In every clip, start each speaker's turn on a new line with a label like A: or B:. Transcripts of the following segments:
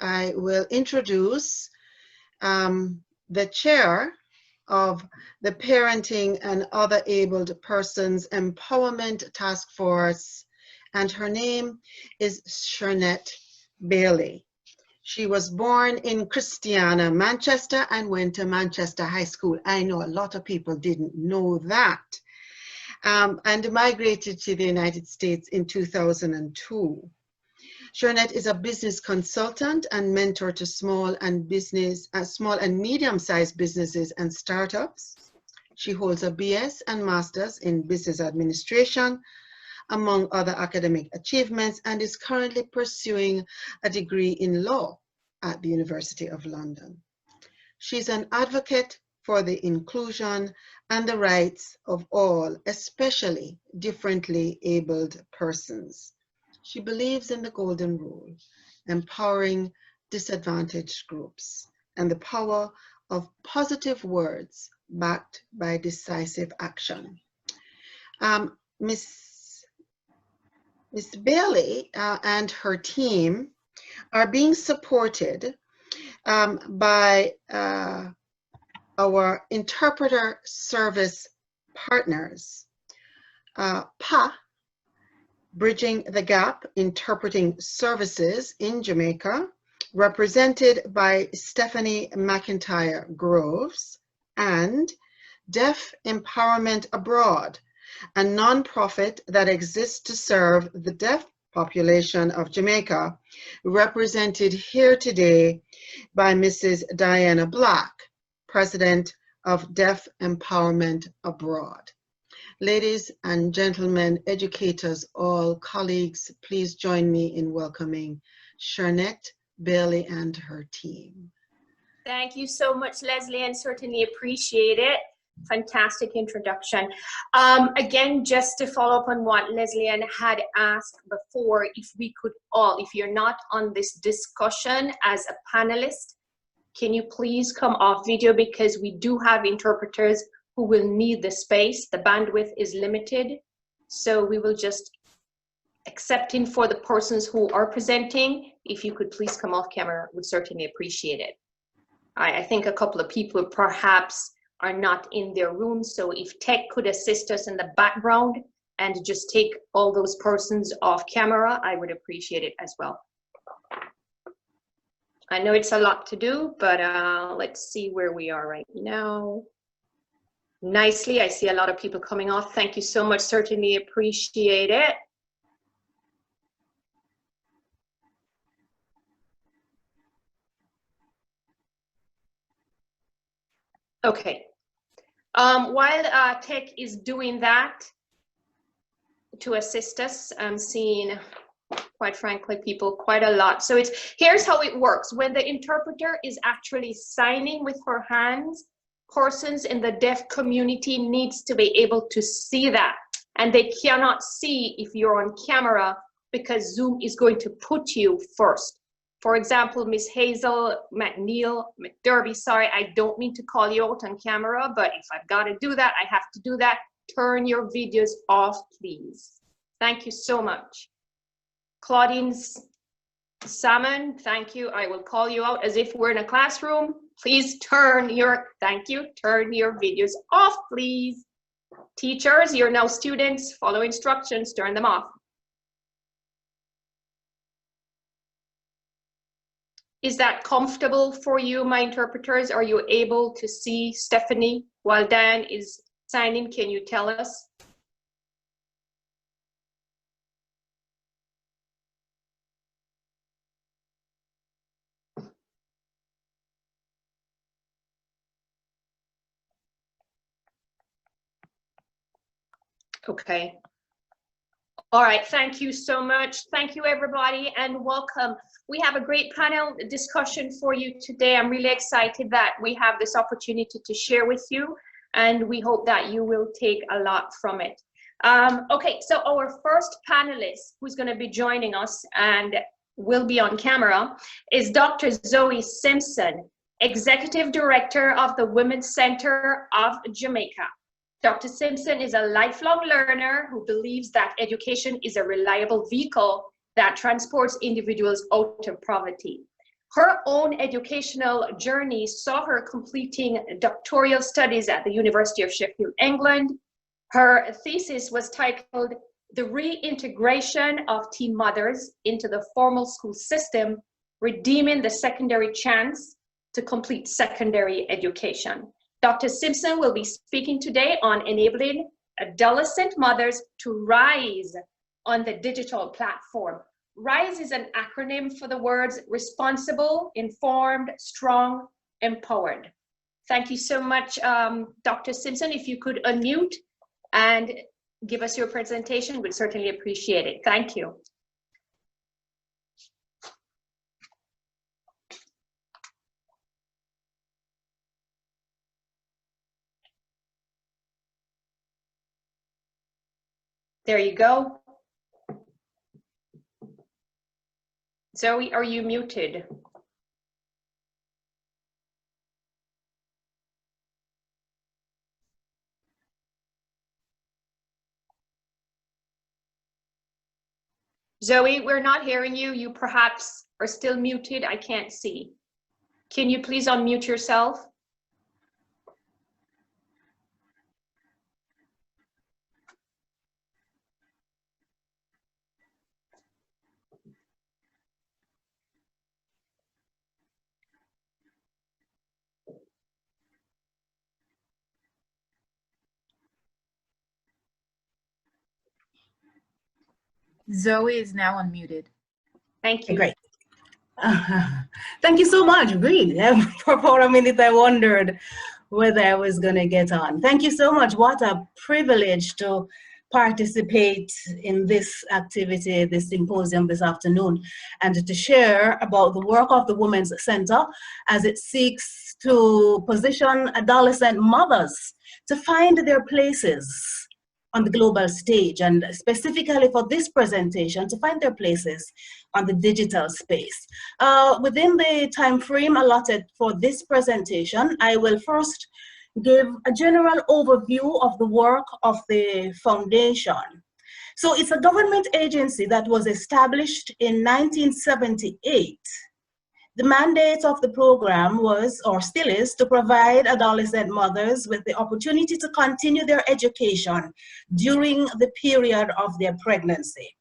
A: I will introduce the chair of the Parenting and Other Abled Persons Empowerment Task Force, and her name is Shirnett Bailey. She was born in Christiana, Manchester, and went to Manchester High School. I know a lot of people didn't know that. And migrated to the United States in 2002. Shirnett is a business consultant and mentor to small and medium-sized businesses and startups. She holds a BS and Master's in Business Administration, among other academic achievements, and is currently pursuing a degree in law at the University of London. She's an advocate for the inclusion and the rights of all, especially differently abled persons. She believes in the golden rule, empowering disadvantaged groups, and the power of positive words backed by decisive action. Miss Bailey and her team are being supported by our interpreter service partners, PA, Bridging the Gap Interpreting Services in Jamaica, represented by Stephanie McIntyre Groves, and Deaf Empowerment Abroad, a nonprofit that exists to serve the deaf population of Jamaica, represented here today by Mrs. Diana Black, President of Deaf Empowerment Abroad. Ladies and gentlemen, educators, all colleagues, please join me in welcoming Shirnett Bailey and her team.
B: Thank you so much, Leslie, and certainly appreciate it. Fantastic introduction. Again, just to follow up on what Leslie Ann had asked before, if we could all, if you're not on this discussion as a panelist, can you please come off video, because we do have interpreters who will need the space. The bandwidth is limited, so we will just accepting for the persons who are presenting. If you could please come off camera, would certainly appreciate it. I think a couple of people perhaps are not in their room, so if tech could assist us in the background and just take all those persons off camera, I would appreciate it as well. I know it's a lot to do, but let's see where we are right now. Nicely, I see a lot of people coming off. Thank you so much, certainly appreciate it. Okay, while tech is doing that to assist us, I'm seeing, quite frankly, people quite a lot. So here's how it works. When the interpreter is actually signing with her hands, persons in the deaf community needs to be able to see that, and they cannot see if you're on camera because Zoom is going to put you first. For example, Miss Hazel McNeil, McDerby, sorry, I don't mean to call you out on camera, but if I've got to do that, I have to do that. Turn your videos off, please. Thank you so much. Claudine Salmon, thank you. I will call you out as if we're in a classroom. Please turn your, thank you, turn your videos off, please. Teachers, you're now students, follow instructions, turn them off. Is that comfortable for you, my interpreters? Are you able to see Stephanie while Dan is signing? Can you tell us? Okay. All right, thank you so much. Thank you, everybody, and welcome. We have a great panel discussion for you today. I'm really excited that we have this opportunity to share with you, and we hope that you will take a lot from it. Okay, so our first panelist who's going to be joining us and will be on camera is Dr. Zoe Simpson, Executive Director of the Women's Center of Jamaica. Dr. Simpson is a lifelong learner who believes that education is a reliable vehicle that transports individuals out of poverty. Her own educational journey saw her completing doctoral studies at the University of Sheffield, England. Her thesis was titled "The Reintegration of Teen Mothers into the Formal School System, Redeeming the Secondary Chance to Complete Secondary Education." Dr. Simpson will be speaking today on enabling adolescent mothers to rise on the digital platform. RISE is an acronym for the words responsible, informed, strong, empowered. Thank you so much, Dr. Simpson. If you could unmute and give us your presentation, we'd certainly appreciate it. Thank you. There you go. Zoe, are you muted? Zoe, we're not hearing you. You perhaps are still muted. I can't see. Can you please unmute yourself?
C: Zoe is now unmuted.
B: Thank you.
D: Great. Thank you so much. Great. For about a minute, I wondered whether I was going to get on. Thank you so much. What a privilege to participate in this activity, this symposium this afternoon, and to share about the work of the Women's Center as it seeks to position adolescent mothers to find their places on the global stage, and specifically for this presentation, to find their places on the digital space. Within the time frame allotted for this presentation, I will first give a general overview of the work of the foundation. So it's a government agency that was established in 1978. The mandate of the program was, or still is, to provide adolescent mothers with the opportunity to continue their education during the period of their pregnancy.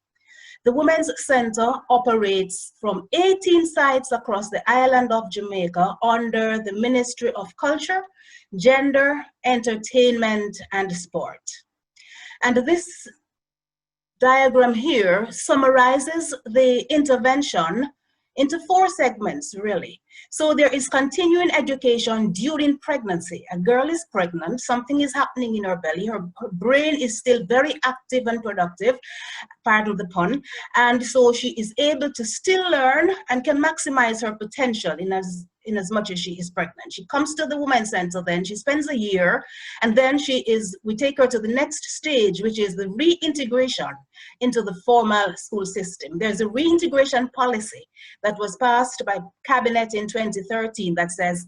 D: The Women's Center operates from 18 sites across the island of Jamaica under the Ministry of Culture, Gender, Entertainment, and Sport. And this diagram here summarizes the intervention into 4 segments, really. So there is continuing education during pregnancy. A girl is pregnant, something is happening in her belly, her brain is still very active and productive, pardon the pun, and so she is able to still learn and can maximize her potential in as much as she is pregnant. She comes to the Women's Center, then she spends a year, and then we take her to the next stage, which is the reintegration into the formal school system. There's a reintegration policy that was passed by Cabinet in 2013 that says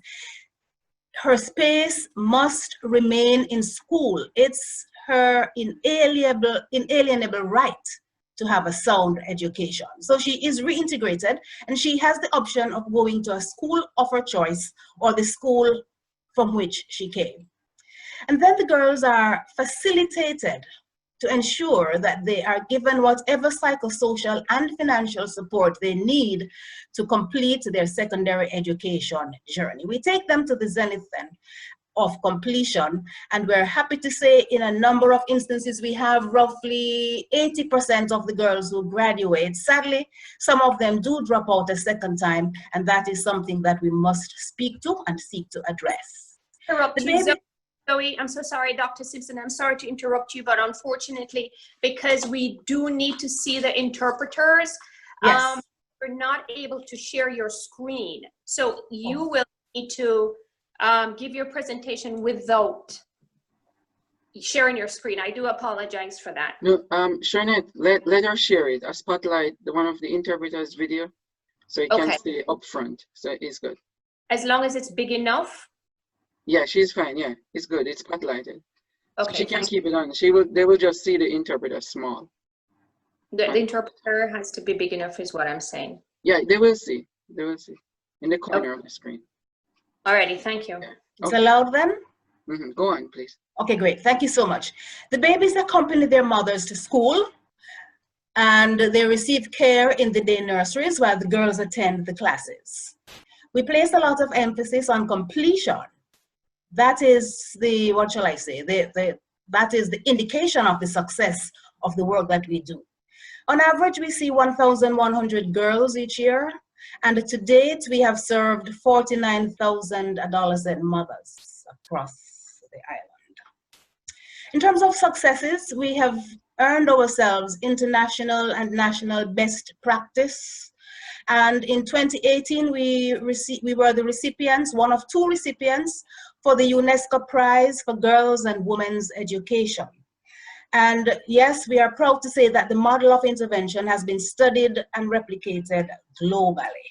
D: her space must remain in school. It's her inalienable right to have a sound education. So she is reintegrated, and she has the option of going to a school of her choice or the school from which she came. And then the girls are facilitated to ensure that they are given whatever psychosocial and financial support they need to complete their secondary education journey. We take them to the zenith then of completion, and we're happy to say in a number of instances we have roughly 80% of the girls who graduate. Sadly, some of them do drop out a second time, and that is something that we must speak to and seek to address.
B: Zoe, I'm so sorry, Dr. Simpson, I'm sorry to interrupt you, but unfortunately, because we do need to see the interpreters,
D: yes.
B: We're not able to share your screen. So you will need to give your presentation without sharing your screen. I do apologize for that.
E: No, Shirnett, let her share it. I spotlight one of the interpreters' video, so it can stay up front. So it's good.
B: As long as it's big enough?
E: Yeah, she's fine. Yeah, it's good. It's spotlighted.
B: Okay. So
E: she can keep it on. They will just see the interpreter small.
B: The interpreter has to be big enough is what I'm saying.
E: Yeah, they will see. They will see. in the corner of the screen.
B: Alrighty, thank you.
D: It's
E: Okay.
D: allowed then?
E: Go on, please.
D: Okay, great. Thank you so much. The babies accompany their mothers to school, and they receive care in the day nurseries while the girls attend the classes. We place a lot of emphasis on completion. That is the, what shall I say, that is the indication of the success of the work that we do. On average, we see 1,100 girls each year, and to date, we have served 49,000 adolescent mothers across the island. In terms of successes, we have earned ourselves international and national best practice. And in 2018, we were the recipients, one of 2 recipients for the UNESCO Prize for Girls and Women's Education. And yes, we are proud to say that the model of intervention has been studied and replicated globally.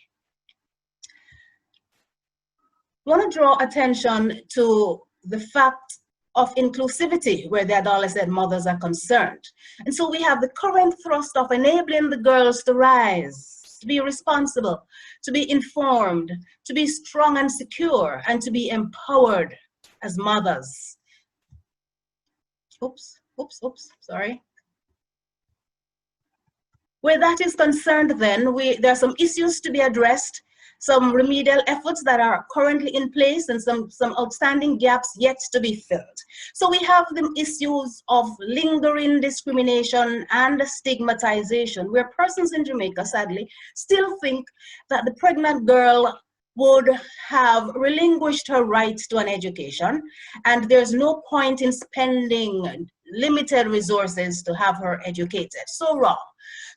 D: I want to draw attention to the fact of inclusivity where the adolescent mothers are concerned. And so we have the current thrust of enabling the girls to rise, to be responsible, to be informed, to be strong and secure, and to be empowered as mothers. Oops, sorry. Where that is concerned then, there are some issues to be addressed, some remedial efforts that are currently in place, and some outstanding gaps yet to be filled. So we have the issues of lingering discrimination and stigmatization, where persons in Jamaica, sadly, still think that the pregnant girl would have relinquished her right to an education, and there's no point in spending limited resources to have her educated. So wrong.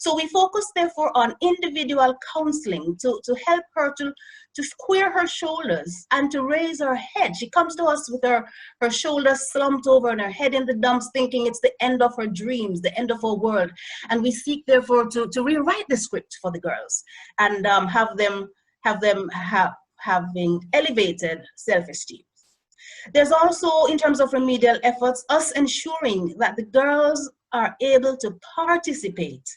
D: So we focus therefore on individual counseling to help her to square her shoulders and to raise her head. She comes to us with her shoulders slumped over and her head in the dumps, thinking it's the end of her dreams, the end of her world. And we seek therefore to rewrite the script for the girls and having elevated self-esteem. There's also, in terms of remedial efforts, us ensuring that the girls are able to participate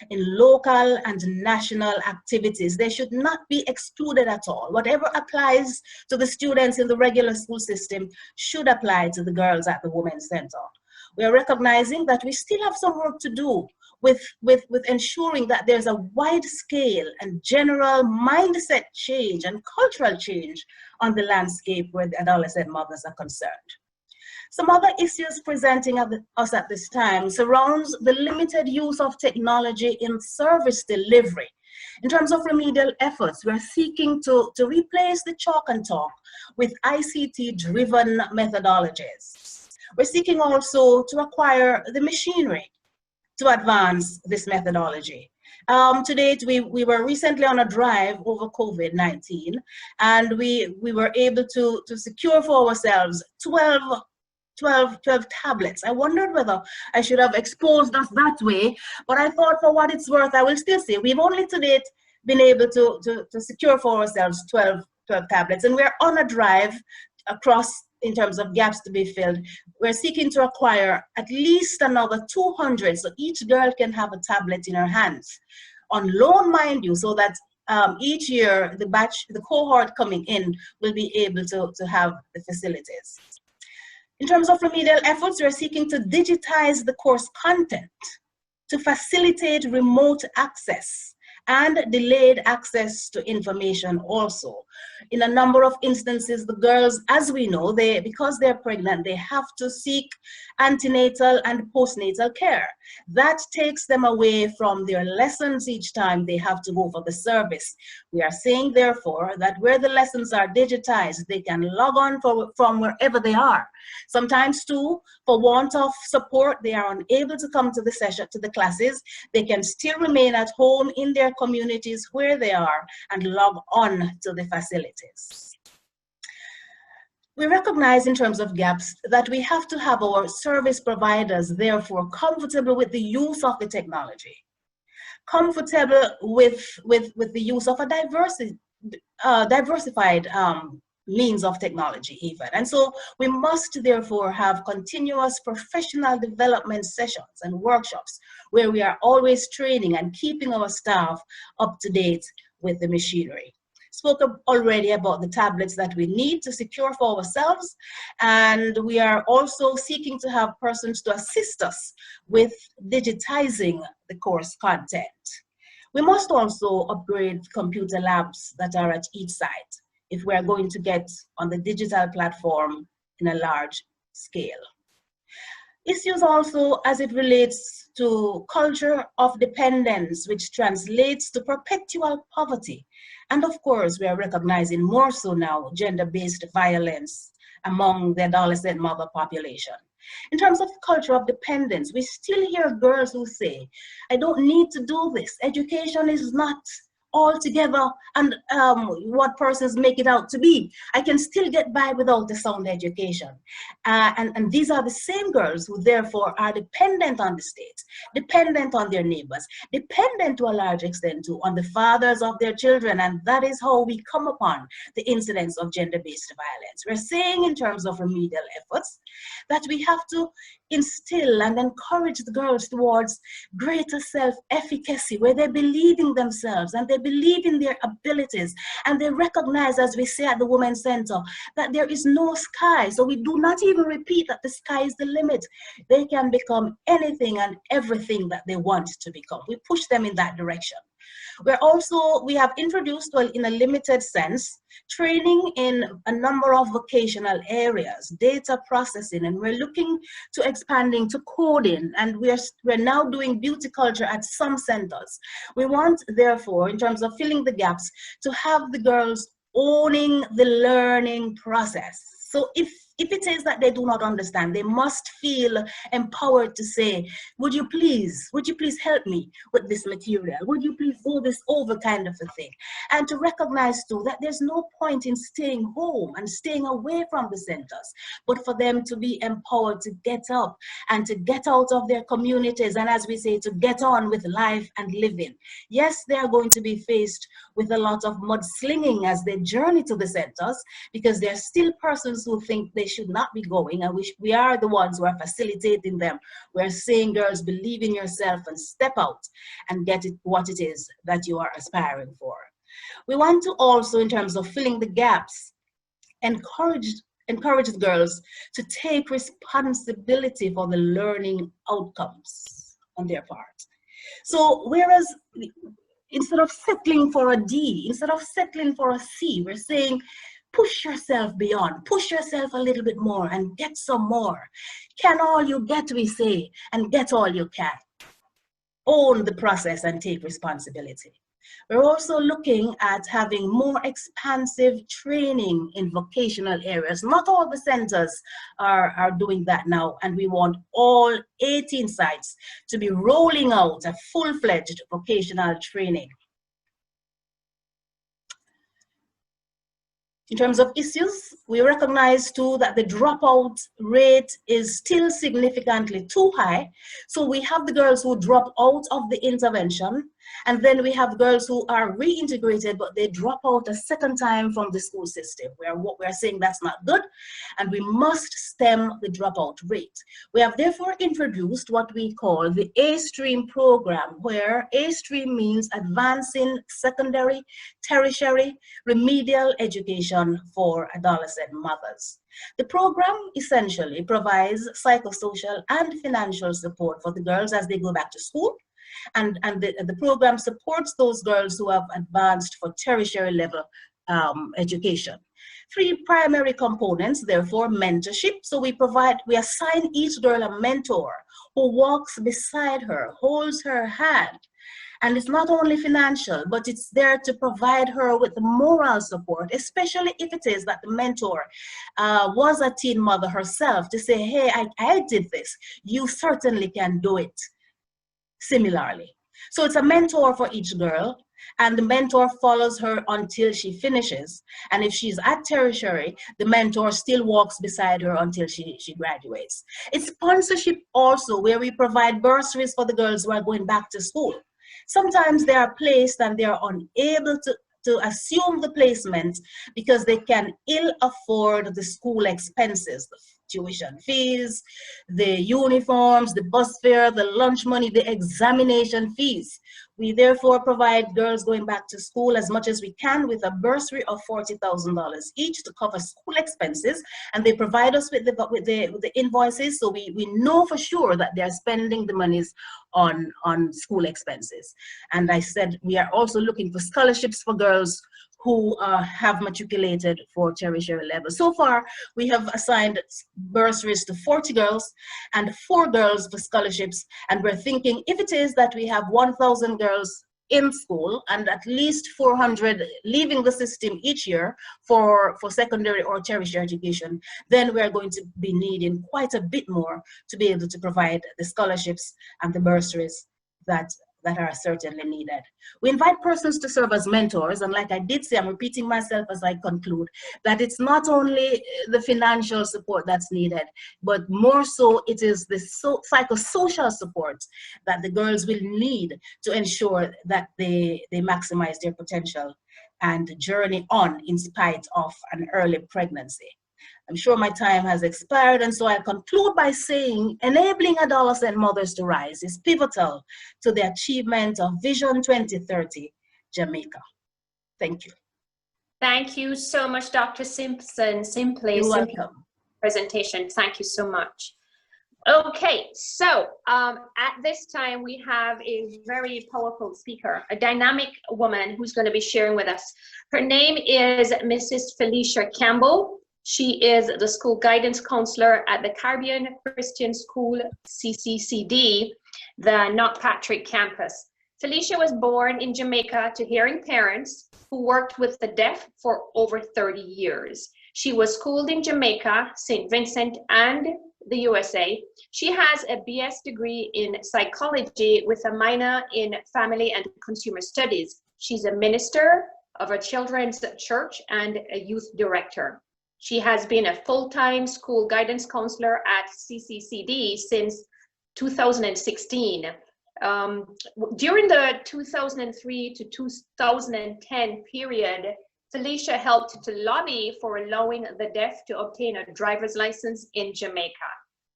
D: in local and national activities. They should not be excluded at all. Whatever applies to the students in the regular school system should apply to the girls at the Women's Center. We are recognizing that we still have some work to do with ensuring that there's a wide scale and general mindset change and cultural change on the landscape where the adolescent mothers are concerned. Some other issues presenting us at this time surrounds the limited use of technology in service delivery. In terms of remedial efforts, we're seeking to replace the chalk and talk with ICT-driven methodologies. We're seeking also to acquire the machinery to advance this methodology. To date, we were recently on a drive over COVID-19, and we were able to secure for ourselves 12 tablets. I wondered whether I should have exposed us that way, but I thought for what it's worth, I will still say we've only to date been able to secure for ourselves 12 tablets, and we're on a drive across in terms of gaps to be filled. We're seeking to acquire at least another 200, so each girl can have a tablet in her hands, on loan, mind you, so that each year the cohort coming in will be able to have the facilities. In terms of remedial efforts, we're seeking to digitize the course content to facilitate remote access and delayed access to information also. In a number of instances, the girls, as we know, because they're pregnant, they have to seek antenatal and postnatal care. That takes them away from their lessons each time they have to go for the service. We are saying, therefore, that where the lessons are digitized, they can log on from wherever they are. Sometimes, too, for want of support, they are unable to come to the session, to the classes. They can still remain at home in their communities where they are and log on to the facilities. We recognize in terms of gaps that we have to have our service providers therefore comfortable with the use of the technology, comfortable with the use of a diversified means of technology even. And so we must therefore have continuous professional development sessions and workshops where we are always training and keeping our staff up to date with the machinery. spoke already about the tablets that we need to secure for ourselves, and we are also seeking to have persons to assist us with digitizing the course content. We must also upgrade computer labs that are at each site if we are going to get on the digital platform in a large scale. Issues also as it relates to culture of dependence, which translates to perpetual poverty. And of course, we are recognizing more so now gender-based violence among the adolescent mother population. In terms of culture of dependence, we still hear girls who say, I don't need to do this. Education is not altogether and what persons make it out to be. I can still get by without a sound education. And these are the same girls who therefore are dependent on the state, dependent on their neighbors, dependent to a large extent too on the fathers of their children. And that is how we come upon the incidence of gender-based violence. We're saying in terms of remedial efforts that we have to instill and encourage the girls towards greater self-efficacy, where they believe in themselves and they believe in their abilities, and they recognize, as we say at the Women's Center, that there is no sky. So we do not even repeat that the sky is the limit. They can become anything and everything that they want to become. We push them in that direction. We have introduced, well, in a limited sense, training in a number of vocational areas, data processing, and we're looking to expanding to coding, and we're now doing beauty culture at some centers. We want, therefore, in terms of filling the gaps, to have the girls owning the learning process. So if it is that they do not understand, they must feel empowered to say, would you please help me with this material? Would you please go this over, kind of a thing? And to recognize too that there's no point in staying home and staying away from the centers, but for them to be empowered to get up and to get out of their communities, and as we say, to get on with life and living. Yes, they are going to be faced with a lot of mudslinging as they journey to the centers, because there are still persons who think they should not be going, and we are the ones who are facilitating them. We're saying, girls, believe in yourself and step out and get it what it is that you are aspiring for. We want to also, in terms of filling the gaps, encourage the girls to take responsibility for the learning outcomes on their part. So whereas instead of settling for a D, instead of settling for a C, we're saying, push yourself beyond, push yourself a little bit more and get some more. Can all you get, we say, and get all you can. Own the process and take responsibility. We're also looking at having more expansive training in vocational areas. Not all the centers are doing that now, and we want all 18 sites to be rolling out a full-fledged vocational training. In terms of issues, we recognize too that the dropout rate is still significantly too high. So we have the girls who drop out of the intervention, and then we have girls who are reintegrated, but they drop out a second time from the school system. We're saying that's not good, and we must stem the dropout rate. We have therefore introduced what we call the A-stream program, where A-stream means advancing secondary, tertiary, remedial education for adolescent mothers. The program essentially provides psychosocial and financial support for the girls as they go back to school. And the program supports those girls who have advanced for tertiary level education. 3 primary components, therefore: mentorship. So we assign each girl a mentor who walks beside her, holds her hand. And it's not only financial, but it's there to provide her with the moral support, especially if it is that the mentor was a teen mother herself, to say, hey, I did this. You certainly can do it similarly. So it's a mentor for each girl, and the mentor follows her until she finishes. And if she's at tertiary, the mentor still walks beside her until she graduates. It's sponsorship also, where we provide bursaries for the girls who are going back to school. Sometimes they are placed and they are unable to assume the placement because they can ill afford the school expenses, tuition fees, the uniforms, the bus fare, the lunch money, the examination fees. We therefore provide girls going back to school as much as we can with a bursary of $40,000 each to cover school expenses, and they provide us with the invoices, so we know for sure that they're spending the monies on school expenses. And I said we are also looking for scholarships for girls who have matriculated for tertiary level. So far, we have assigned bursaries to 40 girls and 4 girls for scholarships. And we're thinking if it is that we have 1,000 girls in school and at least 400 leaving the system each year for secondary or tertiary education, then we're going to be needing quite a bit more to be able to provide the scholarships and the bursaries that are certainly needed. We invite persons to serve as mentors, and like I did say, I'm repeating myself as I conclude, that it's not only the financial support that's needed, but more so it is the psychosocial support that the girls will need to ensure that they maximize their potential and journey on in spite of an early pregnancy. I'm sure my time has expired, and so I conclude by saying enabling adolescent mothers to rise is pivotal to the achievement of Vision 2030 Jamaica. Thank you.
B: Thank you so much, Dr. Simpson.
D: You're welcome.
B: Presentation. Thank you so much. Okay, so at this time we have a very powerful speaker, a dynamic woman who's going to be sharing with us. Her name is Mrs. Felicia Campbell. She is the school guidance counselor at the Caribbean Christian School, CCCD, the Knockpatrick campus. Felicia was born in Jamaica to hearing parents who worked with the deaf for over 30 years. She was schooled in Jamaica, St. Vincent, and the USA. She has a BS degree in psychology with a minor in family and consumer studies. She's a minister of a children's church and a youth director. She has been a full-time school guidance counselor at CCCD since 2016. During the 2003 to 2010 period, Felicia helped to lobby for allowing the deaf to obtain a driver's license in Jamaica.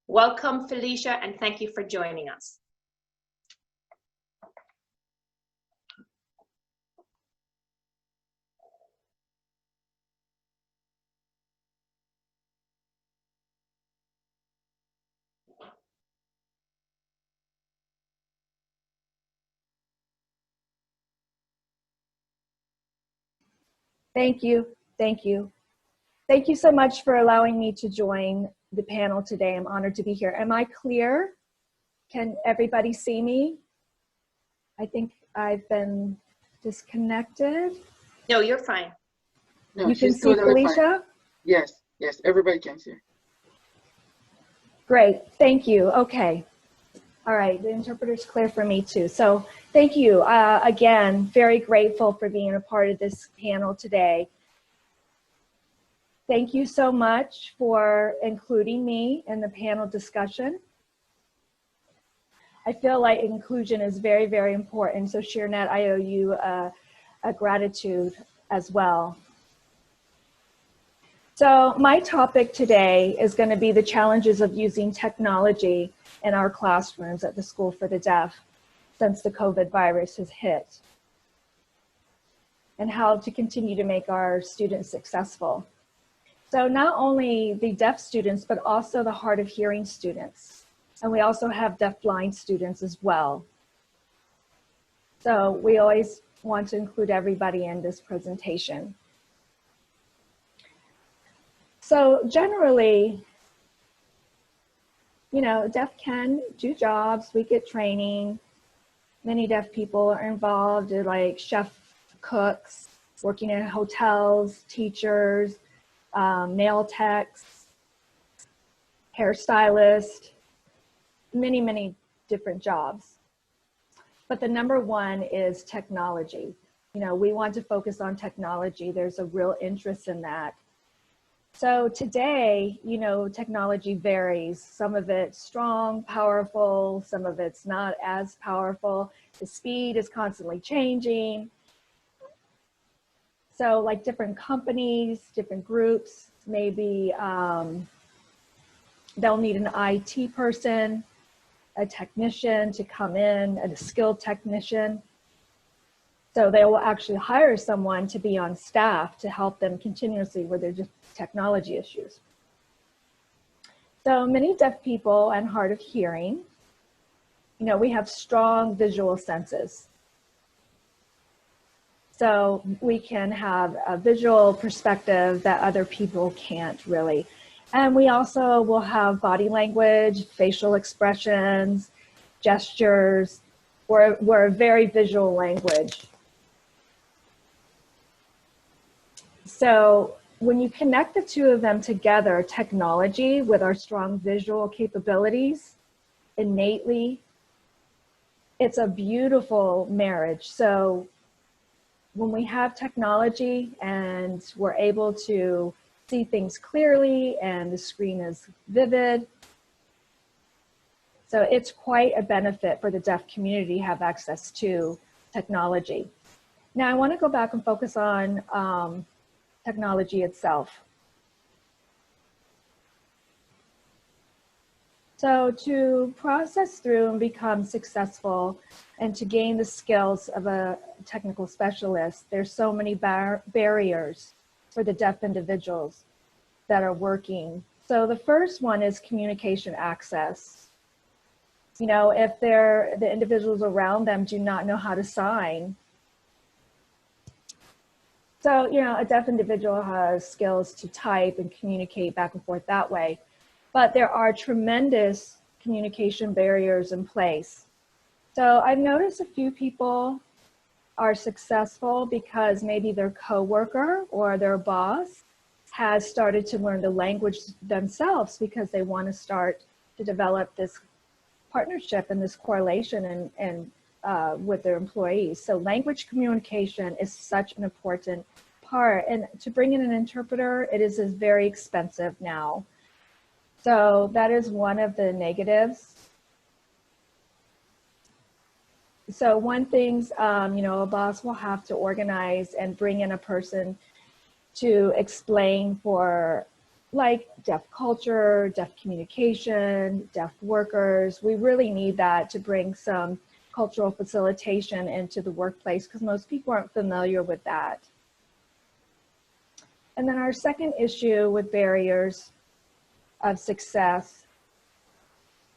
B: Welcome, Felicia, and thank you for joining us.
F: Thank you. Thank you. Thank you so much for allowing me to join the panel today. I'm honored to be here. Am I clear? Can everybody see me? I think I've been disconnected.
B: No, you're fine.
E: No,
F: You can
E: she's
F: see
E: totally
F: Felicia?
E: fine. Yes, yes, everybody can see.
F: Great, thank you. Okay. All right, the interpreter's clear for me too. So thank you. Again, very grateful for being a part of this panel today. Thank you so much for including me in the panel discussion. I feel like inclusion is very, very important. So Shirnett, I owe you a gratitude as well. So my topic today is going to be the challenges of using technology in our classrooms at the School for the Deaf since the COVID virus has hit, and how to continue to make our students successful. So not only the deaf students, but also the hard of hearing students. And we also have deaf-blind students as well. So we always want to include everybody in this presentation. So generally, you know, deaf can do jobs, we get training. Many deaf people are involved, they're like chef, cooks, working in hotels, teachers, nail techs, hairstylist, many, many different jobs. But the number one is technology. You know, we want to focus on technology. There's a real interest in that. So today, you know, technology varies. Some of it's strong, powerful, some of it's not as powerful. The speed is constantly changing. So like different companies, different groups may be They'll need an IT person, a technician to come in, a skilled technician. So they will actually hire someone to be on staff to help them continuously with their just technology issues. So many deaf people and hard of hearing, you know, we have strong visual senses. So we can have a visual perspective that other people can't really. And we also will have body language, facial expressions, gestures. We're a very visual language. So when you connect the two of them together, technology with our strong visual capabilities, innately, it's a beautiful marriage. So when we have technology and we're able to see things clearly and the screen is vivid, so it's quite a benefit for the deaf community to have access to technology. Now I want to go back and focus on technology itself. So to process through and become successful and to gain the skills of a technical specialist, there's so many barriers for the deaf individuals that are working. So the first one is communication access. You know, if the individuals around them do not know how to sign. So, you know, a deaf individual has skills to type and communicate back and forth that way. But there are tremendous communication barriers in place. So I've noticed a few people are successful because maybe their coworker or their boss has started to learn the language themselves because they want to start to develop this partnership and this correlation and with their employees. So language communication is such an important part. And to bring in an interpreter, it is very expensive now. So that is one of the negatives. So one thing's, you know, a boss will have to organize and bring in a person to explain for like deaf culture, deaf communication, deaf workers. We really need that to bring some cultural facilitation into the workplace because most people aren't familiar with that. And then our second issue with barriers of success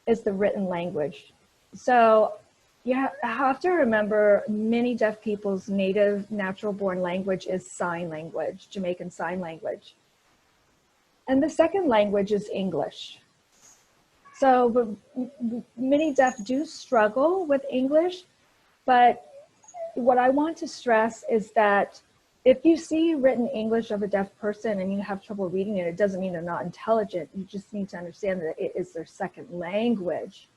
F: is the written language. So you have to remember many deaf people's native natural born language is sign language, Jamaican Sign Language. And the second language is English. So many deaf do struggle with English, but what I want to stress is that if you see written English of a deaf person and you have trouble reading it, it doesn't mean they're not intelligent. You just need to understand that it is their second language.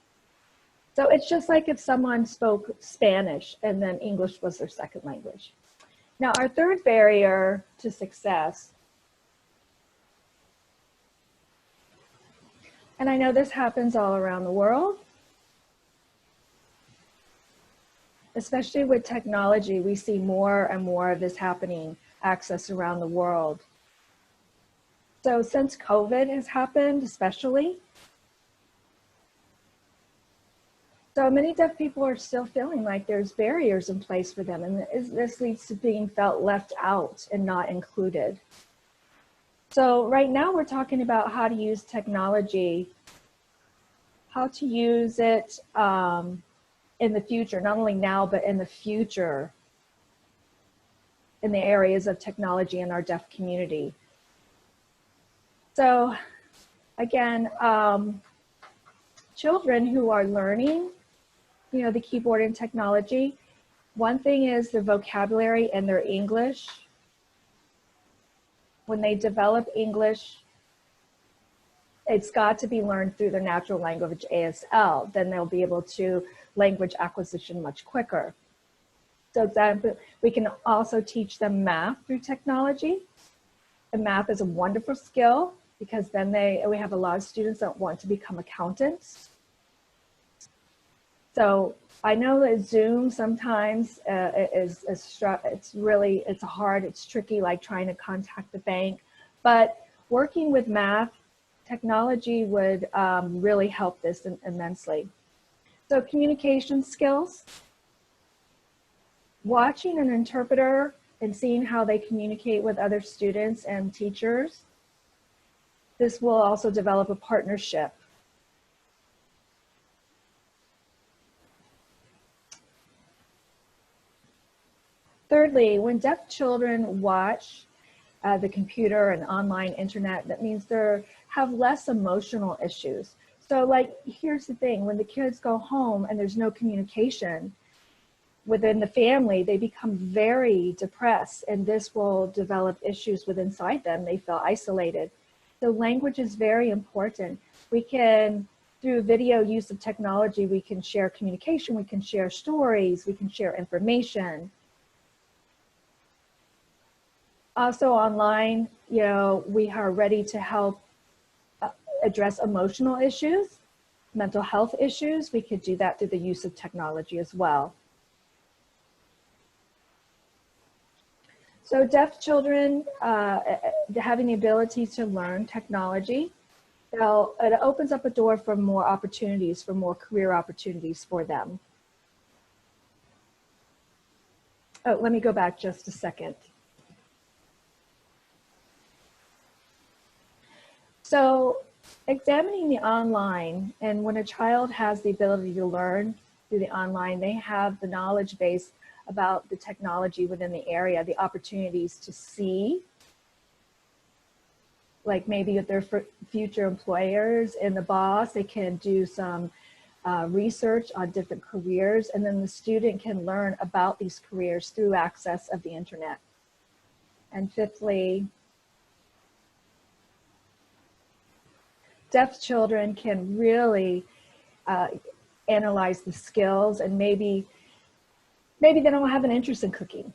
F: So it's just like if someone spoke Spanish and then English was their second language. Now, our third barrier to success, and I know this happens all around the world, especially with technology, we see more and more of this happening, access around the world. So since COVID has happened, especially, so many deaf people are still feeling like there's barriers in place for them, and this leads to being felt left out and not included. So right now we're talking about how to use technology, how to use it in the future, not only now, but in the future, in the areas of technology in our deaf community. So again, children who are learning, you know, the keyboard and technology, one thing is their vocabulary and their English. When they develop English, it's got to be learned through their natural language ASL. Then they'll be able to language acquisition much quicker. So we can also teach them math through technology. And math is a wonderful skill because then we have a lot of students that want to become accountants. So I know that Zoom sometimes it's hard, it's tricky, like trying to contact the bank, but working with math Technology would really help this immensely. So communication skills, watching an interpreter and seeing how they communicate with other students and teachers. This will also develop a partnership. Thirdly, when deaf children watch the computer and online internet, that means they have less emotional issues. So like, here's the thing, when the kids go home and there's no communication within the family, they become very depressed, and this will develop issues within inside them. They feel isolated. So language is very important. We can, through video use of technology, we can share communication, we can share stories, we can share information. Also online, you know, we are ready to help address emotional issues, mental health issues. We could do that through the use of technology as well. So deaf children having the ability to learn technology, it opens up a door for more opportunities, for more career opportunities for them. Oh, let me go back just a second. So examining the online, and when a child has the ability to learn through the online, they have the knowledge base about the technology within the area, the opportunities to see, like maybe with their future employers and the boss, they can do some research on different careers, and then the student can learn about these careers through access of the internet. And fifthly, deaf children can really analyze the skills, and maybe they don't have an interest in cooking.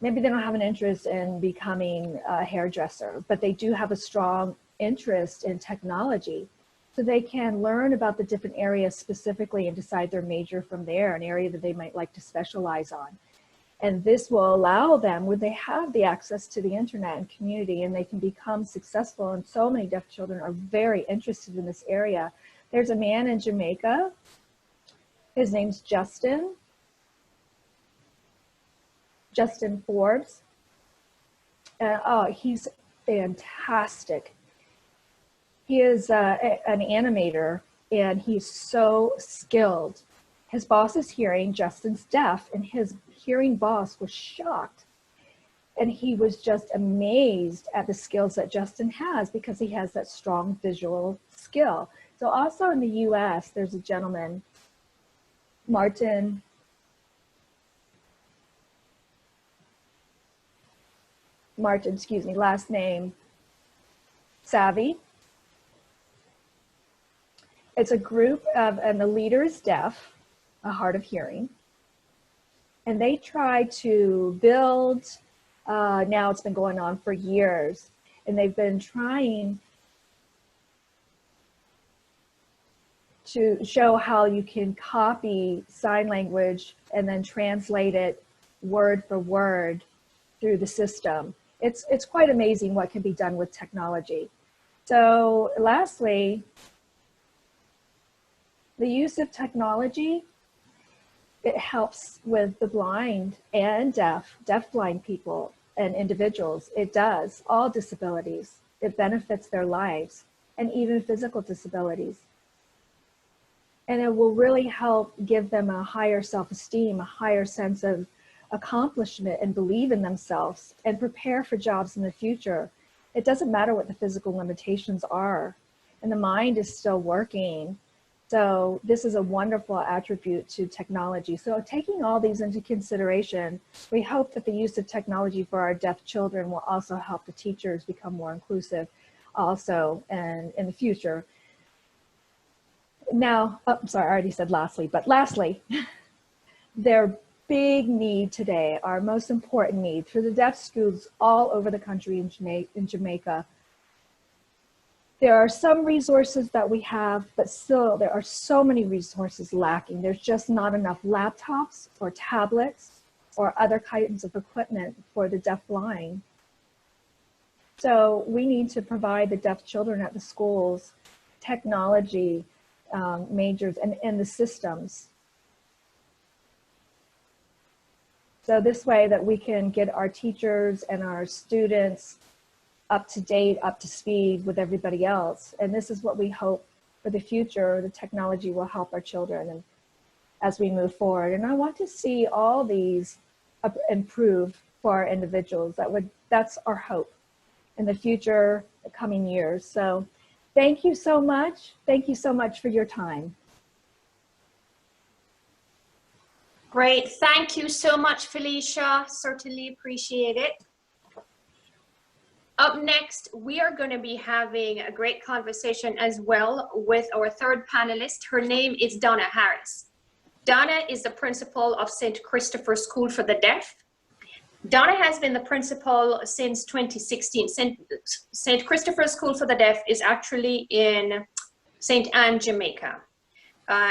F: Maybe they don't have an interest in becoming a hairdresser, but they do have a strong interest in technology. So they can learn about the different areas specifically and decide their major from there, an area that they might like to specialize on. And this will allow them, when they have the access to the internet and community, and they can become successful. And so many deaf children are very interested in this area. There's a man in Jamaica, his name's Justin Forbes. Oh, he's fantastic. He is an animator, and he's so skilled. His boss is hearing, Justin's deaf, and his hearing boss was shocked. And he was just amazed at the skills that Justin has, because he has that strong visual skill. So also in the US, there's a gentleman, Martin, excuse me, last name, Savvy. It's a group of, and the leader is deaf, a hard of hearing. And they try to build, now it's been going on for years, and they've been trying to show how you can copy sign language and then translate it word for word through the system. It's quite amazing what can be done with technology. So lastly, the use of technology, it helps with the blind and deaf-blind people and individuals. It does, all disabilities. It benefits their lives, and even physical disabilities. And it will really help give them a higher self-esteem, a higher sense of accomplishment, and believe in themselves, and prepare for jobs in the future. It doesn't matter what the physical limitations are, and the mind is still working. So this is a wonderful attribute to technology. So taking all these into consideration, we hope that the use of technology for our deaf children will also help the teachers become more inclusive also, and in the future. Now, oh, sorry, I already said lastly, but lastly, their big need today, our most important need for the deaf schools all over the country in Jamaica. There are some resources that we have, but still there are so many resources lacking. There's just not enough laptops or tablets or other kinds of equipment for the deaf-blind. So we need to provide the deaf children at the schools technology majors and the systems. So this way that we can get our teachers and our students up to date, up to speed with everybody else. And this is what we hope for the future. The technology will help our children and as we move forward. And I want to see all these improve for our individuals. That's our hope in the future, the coming years. So thank you so much. Thank you so much for your time.
B: Great. Thank you so much, Felicia. Certainly appreciate it. Up next, we are going to be having a great conversation as well with our third panelist. Her name is Donna Harris. Donna is the principal of St. Christopher School for the Deaf. Donna has been the principal since 2016. St. Christopher School for the Deaf is actually in St. Anne, Jamaica.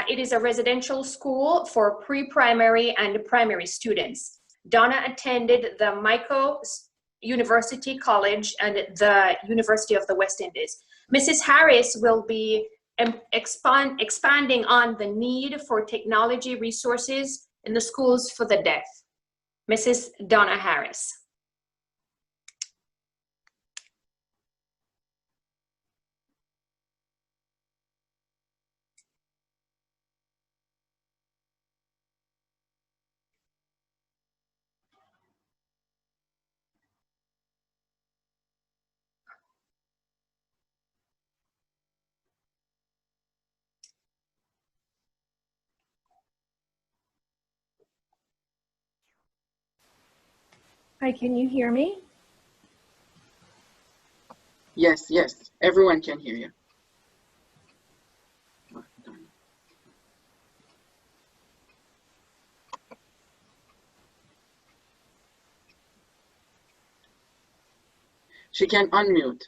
B: It is a residential school for pre-primary and primary students. Donna attended the Mico University College and the University of the West Indies. Mrs. Harris will be expanding on the need for technology resources in the schools for the deaf. Mrs. Donna Harris.
F: Hi, can you hear me?
E: Yes, yes, everyone can hear you. She can unmute.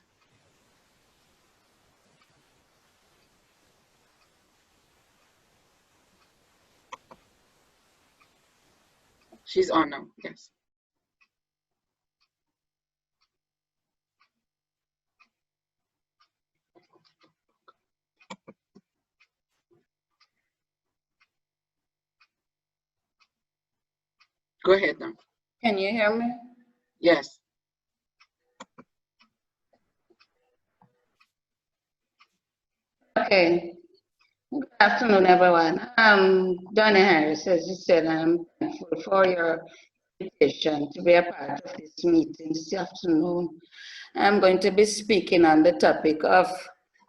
E: She's on now, yes. Go ahead now.
G: Can you hear me?
E: Yes.
G: Okay. Good afternoon, everyone. Donna Harris, as you said, I'm thankful for your invitation to be a part of this meeting this afternoon. I'm going to be speaking on the topic of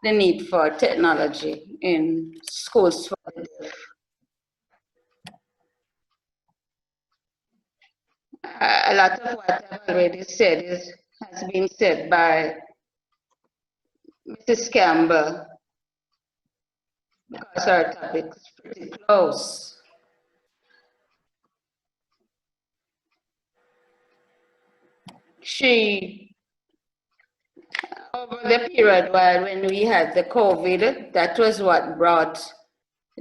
G: the need for technology in schools for the deaf. A lot of what I've already said has been said by Mrs. Campbell, because our topic is pretty close. Over the period when we had the COVID, that was what brought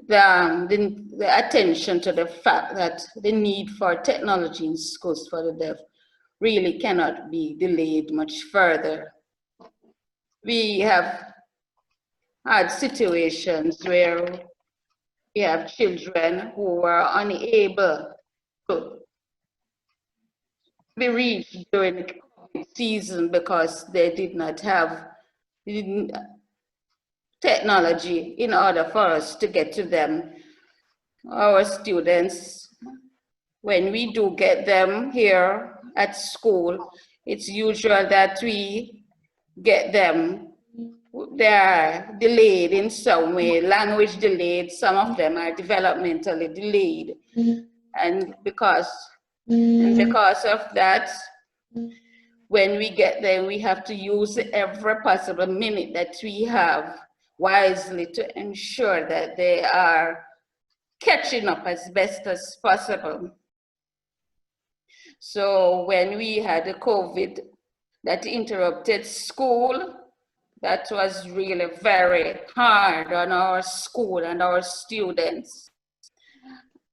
G: the attention to the fact that the need for technology in schools for the deaf really cannot be delayed much further. We have had situations where we have children who were unable to be reached during the COVID season because they did not have technology in order for us to get to them. Our students, when we do get them here at school, it's usual that we get them, they are delayed in some way, language delayed, some of them are developmentally delayed. And because of that, when we get them, we have to use every possible minute that we have wisely to ensure that they are catching up as best as possible. So when we had the COVID that interrupted school, that was really very hard on our school and our students.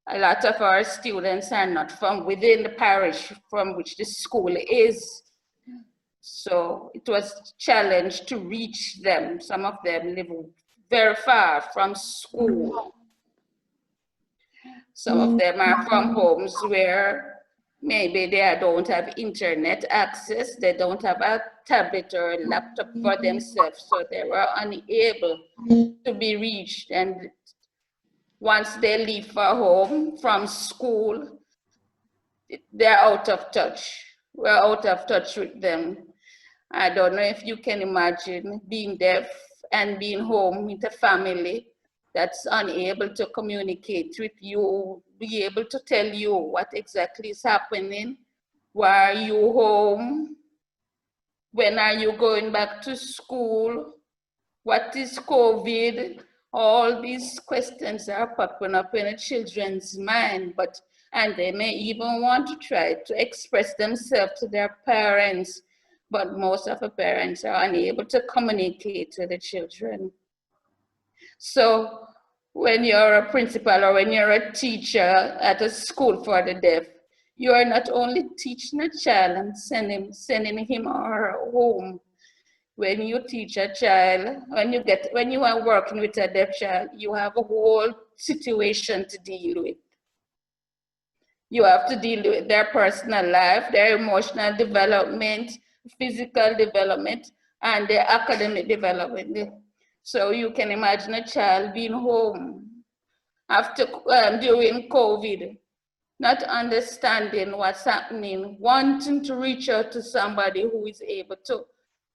G: A lot of our students are not from within the parish from which the school is. So it was a challenge to reach them. Some of them live very far from school. Some of them are from homes where maybe they don't have internet access, they don't have a tablet or a laptop for themselves, so they were unable to be reached. And once they leave for home from school, they're out of touch. We're out of touch with them. I don't know if you can imagine being deaf and being home with a family that's unable to communicate with you, be able to tell you what exactly is happening. Why are you home? When are you going back to school? What is COVID? All these questions are popping up in the children's mind, and they may even want to try to express themselves to their parents, but most of the parents are unable to communicate to the children. So when you're a principal or when you're a teacher at a school for the deaf, you are not only teaching a child and sending him or her home. When you teach a child, when you are working with a deaf child, you have a whole situation to deal with. You have to deal with their personal life, their emotional development, physical development, and their academic development. So you can imagine a child being home after during COVID, not understanding what's happening, wanting to reach out to somebody who is able to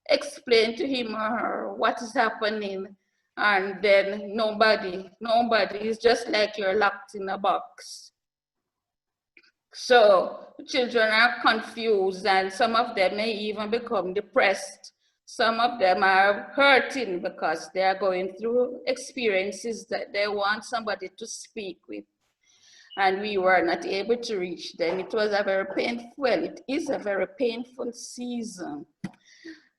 G: explain to him or her what is happening, and then nobody is just like you're locked in a box. So children are confused, and some of them may even become depressed. Some of them are hurting because they are going through experiences that they want somebody to speak with, and we were not able to reach them. It was a very painful, well, it is a very painful season.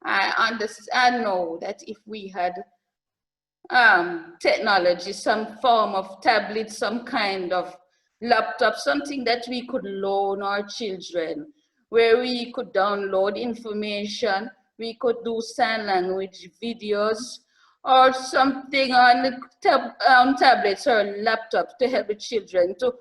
G: I know that if we had technology, some form of tablet, some kind of laptop, something that we could loan our children, where we could download information, we could do sign language videos, or something on tablets or laptops to help the children to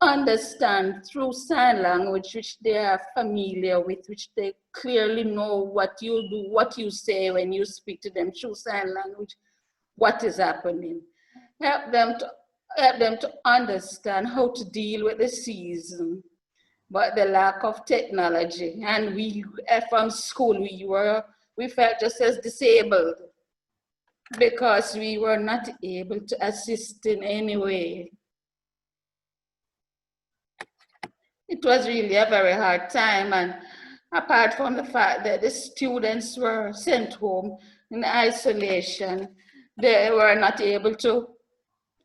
G: understand through sign language, which they are familiar with, which they clearly know what you do, what you say when you speak to them through sign language, what is happening. Help them to understand how to deal with the season. But the lack of technology, and we from school, we felt just as disabled because we were not able to assist in any way. It was really a very hard time, and apart from the fact that the students were sent home in isolation, they were not able to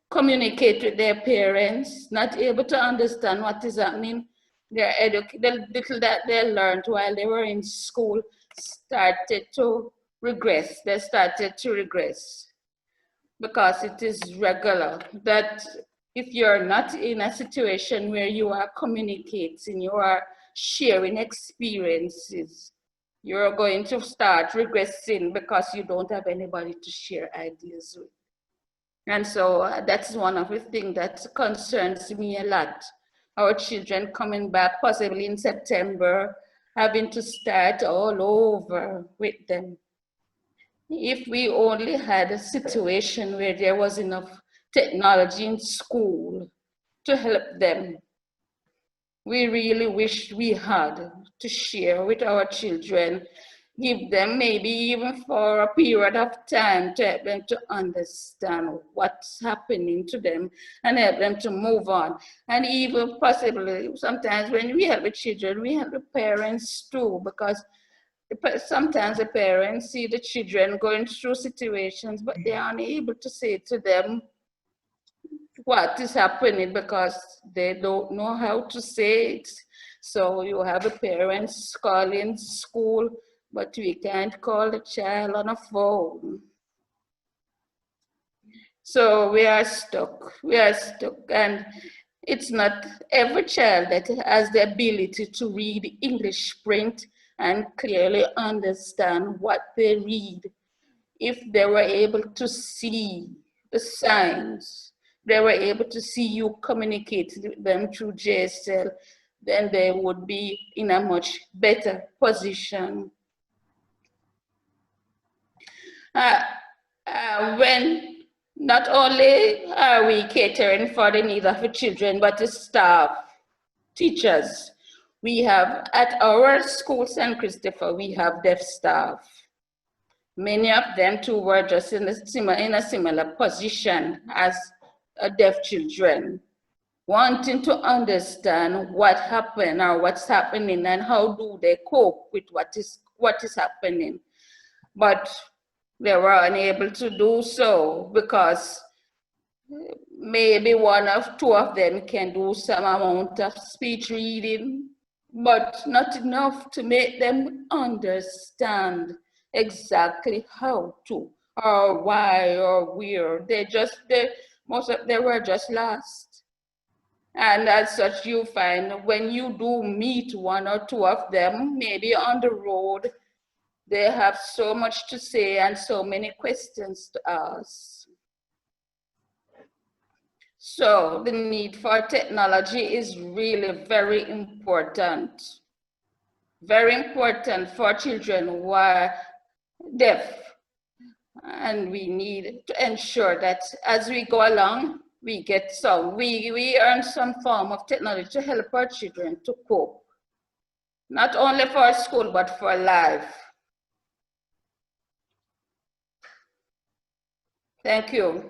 G: communicate with their parents, not able to understand what is happening. The little that they learned while they were in school started to regress. They started to regress because it is regular that if you're not in a situation where you are communicating, you are sharing experiences, you're going to start regressing because you don't have anybody to share ideas with. And so that's one of the things that concerns me a lot. Our children coming back possibly in September, having to start all over with them. If we only had a situation where there was enough technology in school to help them, we really wish we had to share with our children, give them maybe even for a period of time to help them to understand what's happening to them and help them to move on. And even possibly sometimes when we help the children, we help the parents too, because sometimes the parents see the children going through situations, but they are unable to say to them what is happening because they don't know how to say it. So you have the parents calling school, but we can't call the child on a phone. So we are stuck, and it's not every child that has the ability to read English print and clearly understand what they read. If they were able to see the signs, they were able to see you communicate with them through JSL, then they would be in a much better position. When not only are we catering for the needs of the children, but the staff, teachers. We have, at our school, St. Christopher, we have deaf staff. Many of them too were just in a similar position as deaf children, wanting to understand what happened or what's happening and how do they cope with what is happening. But they were unable to do so because maybe one or two of them can do some amount of speech reading, but not enough to make them understand exactly how to, or why, or where. Most of them were just lost. And as such, you find when you do meet one or two of them, maybe on the road, they have so much to say and so many questions to ask. So the need for technology is really very important for children who are deaf. And we need to ensure that as we go along, we earn some form of technology to help our children to cope, not only for school, but for life. Thank you.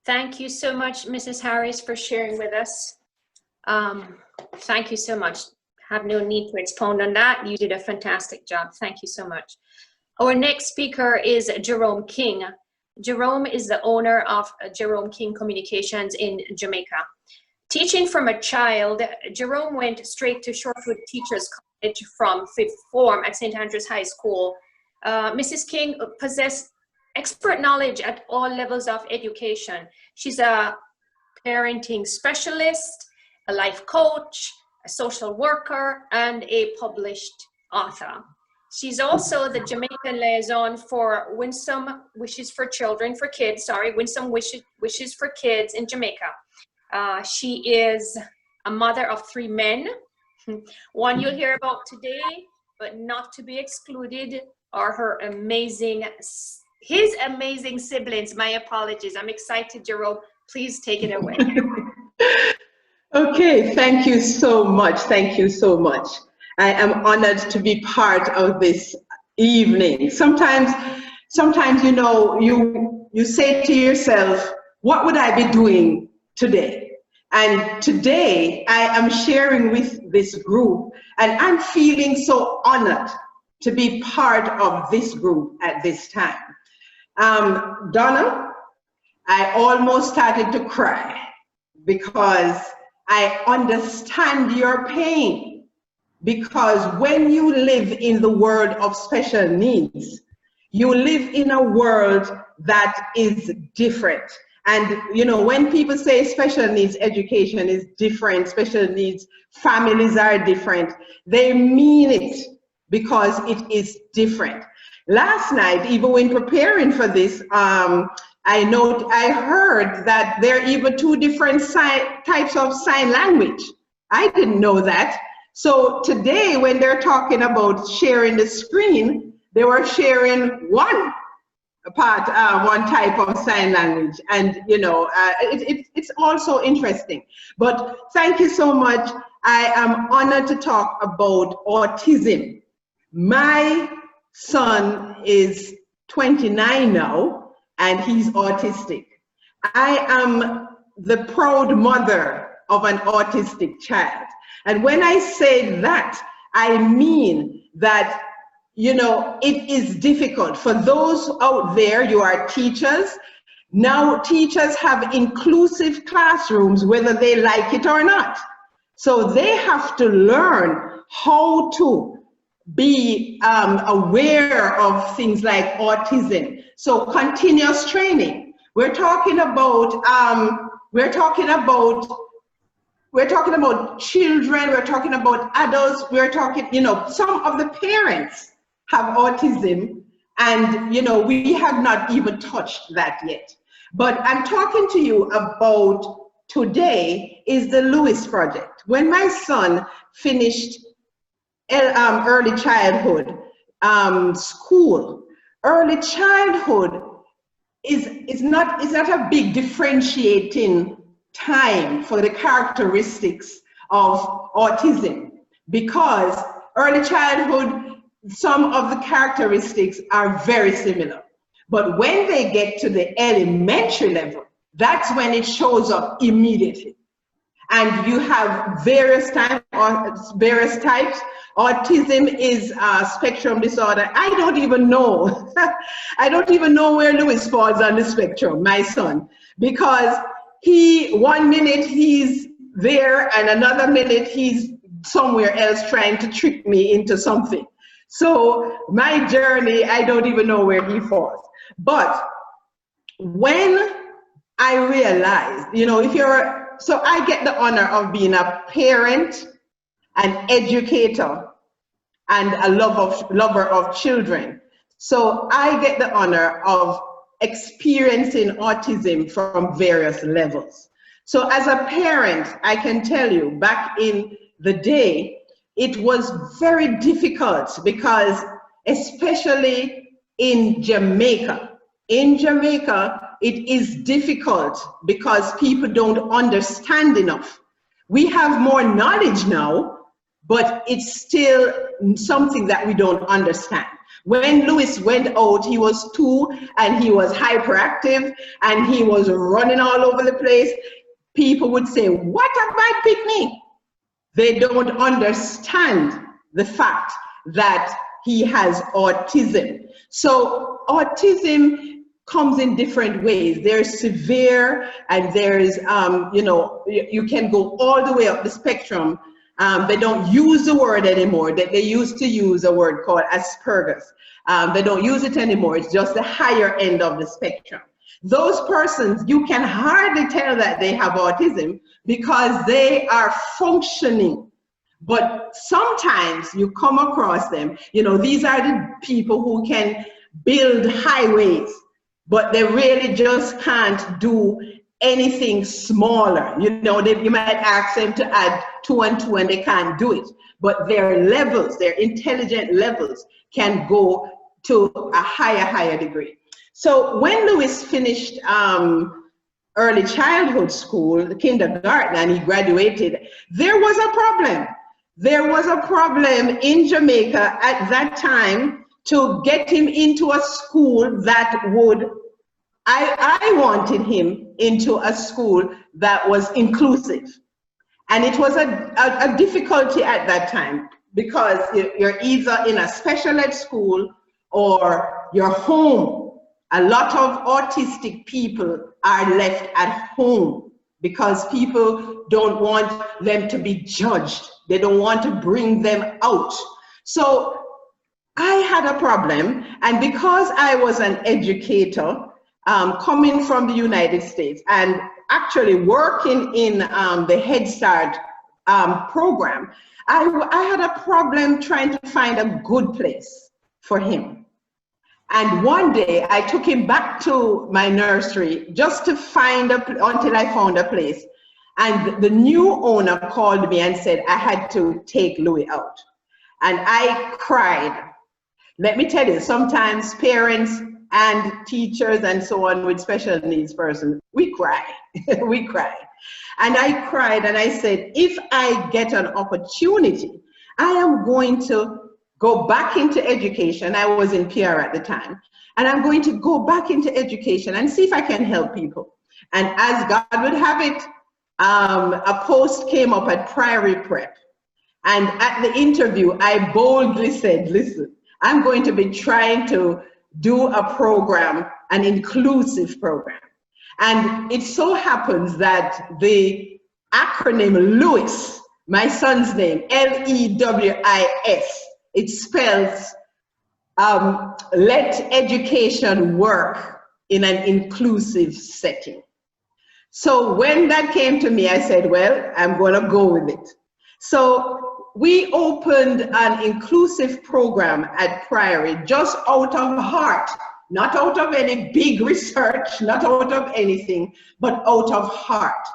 B: Thank you so much, Mrs. Harris, for sharing with us. Thank you so much. Have no need to expound on that. You did a fantastic job. Thank you so much. Our next speaker is Jerome King. Jerome is the owner of Jerome King Communications in Jamaica. Teaching from a child, Jerome went straight to Shorewood Teachers College from 5th form at St. Andrews High School. Mrs. King possessed expert knowledge at all levels of education. She's a parenting specialist, a life coach, a social worker, and a published author. She's also the Jamaican liaison for Winsome Wishes for Wishes for Kids in Jamaica. She is a mother of 3 men. One you'll hear about today, but not to be excluded are his amazing siblings. My apologies. I'm excited, Jerome. Please take it away.
H: Okay, thank you so much. Thank you so much. I am honored to be part of this evening. Sometimes you know, you say to yourself, what would I be doing today? And today I am sharing with this group, and I'm feeling so honored to be part of this group at this time. Donna, I almost started to cry because I understand your pain, because when you live in the world of special needs, you live in a world that is different. And you know, when people say special needs education is different, special needs families are different, they mean it because it is different. Last night, even when preparing for this, I heard that there are even 2 different types of sign language. I didn't know that. So today, when they're talking about sharing the screen, they were sharing one type of sign language, and you know, it's also interesting. But thank you so much. I am honored to talk about autism. My son is 29 now, and he's autistic. I am the proud mother of an autistic child. And when I say that, I mean that, you know, it is difficult. For those out there, you are teachers. Now teachers have inclusive classrooms, whether they like it or not. So they have to learn how to be aware of things like autism. So continuous training. We're talking about we're talking about children, we're talking about adults, we're talking, you know, some of the parents have autism, and, you know, we have not even touched that yet. But I'm talking to you about today is the Lewis Project. When my son finished early childhood school, early childhood is not a big differentiating time for the characteristics of autism, because early childhood, some of the characteristics are very similar. But when they get to the elementary level, that's when it shows up immediately. And you have various types. Autism is a spectrum disorder. I don't even know. I don't even know where Lewis falls on the spectrum, my son, because one minute he's there and another minute he's somewhere else trying to trick me into something. So my journey, I don't even know where he falls. But when I realized, you know, so I get the honor of being a parent, an educator, and a lover of children. So I get the honor of experiencing autism from various levels. So as a parent, I can tell you, back in the day, it was very difficult because, especially in Jamaica, it is difficult because people don't understand enough. We have more knowledge now, but it's still something that we don't understand. When Lewis went out, he was 2 and he was hyperactive and he was running all over the place. People would say, "What a bad picnic." They don't understand the fact that he has autism. So autism comes in different ways. There's severe, and there's, you know, you can go all the way up the spectrum. They don't use the word anymore. They used to use a word called Asperger's. They don't use it anymore. It's just the higher end of the spectrum. Those persons, you can hardly tell that they have autism because they are functioning. But sometimes you come across them, you know, these are the people who can build highways, but they really just can't do anything smaller. You know, you might ask them to add 2 and 2 and they can't do it. But their levels, their intelligent levels can go to a higher degree. So when Lewis finished early childhood school, the kindergarten, and he graduated, there was a problem. There was a problem in Jamaica at that time to get him into a school that would, I wanted him into a school that was inclusive. And it was a difficulty at that time because you're either in a special ed school or you're home. A lot of autistic people are left at home because people don't want them to be judged. They don't want to bring them out. So I had a problem, and because I was an educator coming from the United States and actually working in the Head Start program, I had a problem trying to find a good place for him. And one day I took him back to my nursery just to find until I found a place. And the new owner called me and said I had to take Louis out. And I cried. Let me tell you, sometimes parents and teachers and so on with special needs persons, we cry, we cry. And I cried and I said, if I get an opportunity, I am going to go back into education. I was in PR at the time. And I'm going to go back into education and see if I can help people. And as God would have it, a post came up at Priory Prep. And at the interview, I boldly said, listen, I'm going to be trying to do a program, an inclusive program. And it so happens that the acronym LEWIS, my son's name, L-E-W-I-S, it spells let education work in an inclusive setting. So when that came to me, I said, well, I'm going to go with it. So we opened an inclusive program at Priory just out of heart, not out of any big research, not out of anything, but out of heart.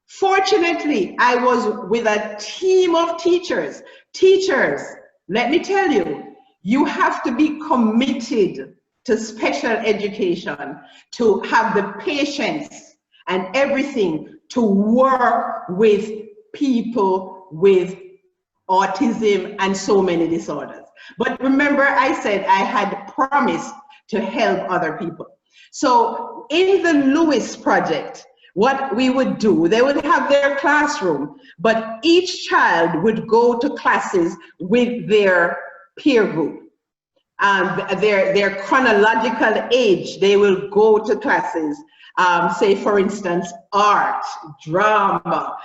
H: Fortunately, I was with a team of teachers. Teachers, let me tell you, you have to be committed to special education, to have the patience and everything to work with people with autism and so many disorders. But remember, I said I had promised to help other people. So in the Lewis Project, what we would do, they would have their classroom, but each child would go to classes with their peer group. Their chronological age, they will go to classes, say for instance, art, drama,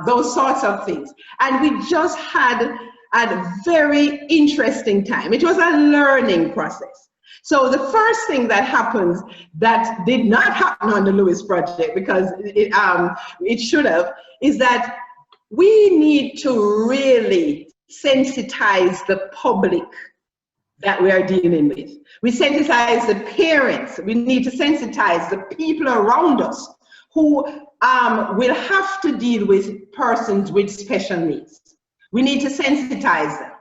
H: those sorts of things. And we just had a very interesting time. It was a learning process. So the first thing that happens that did not happen on the Lewis Project, because it should have, is that we need to really sensitize the public that we are dealing with. We sensitize the parents. We need to sensitize the people around us who will have to deal with persons with special needs. We need to sensitize them.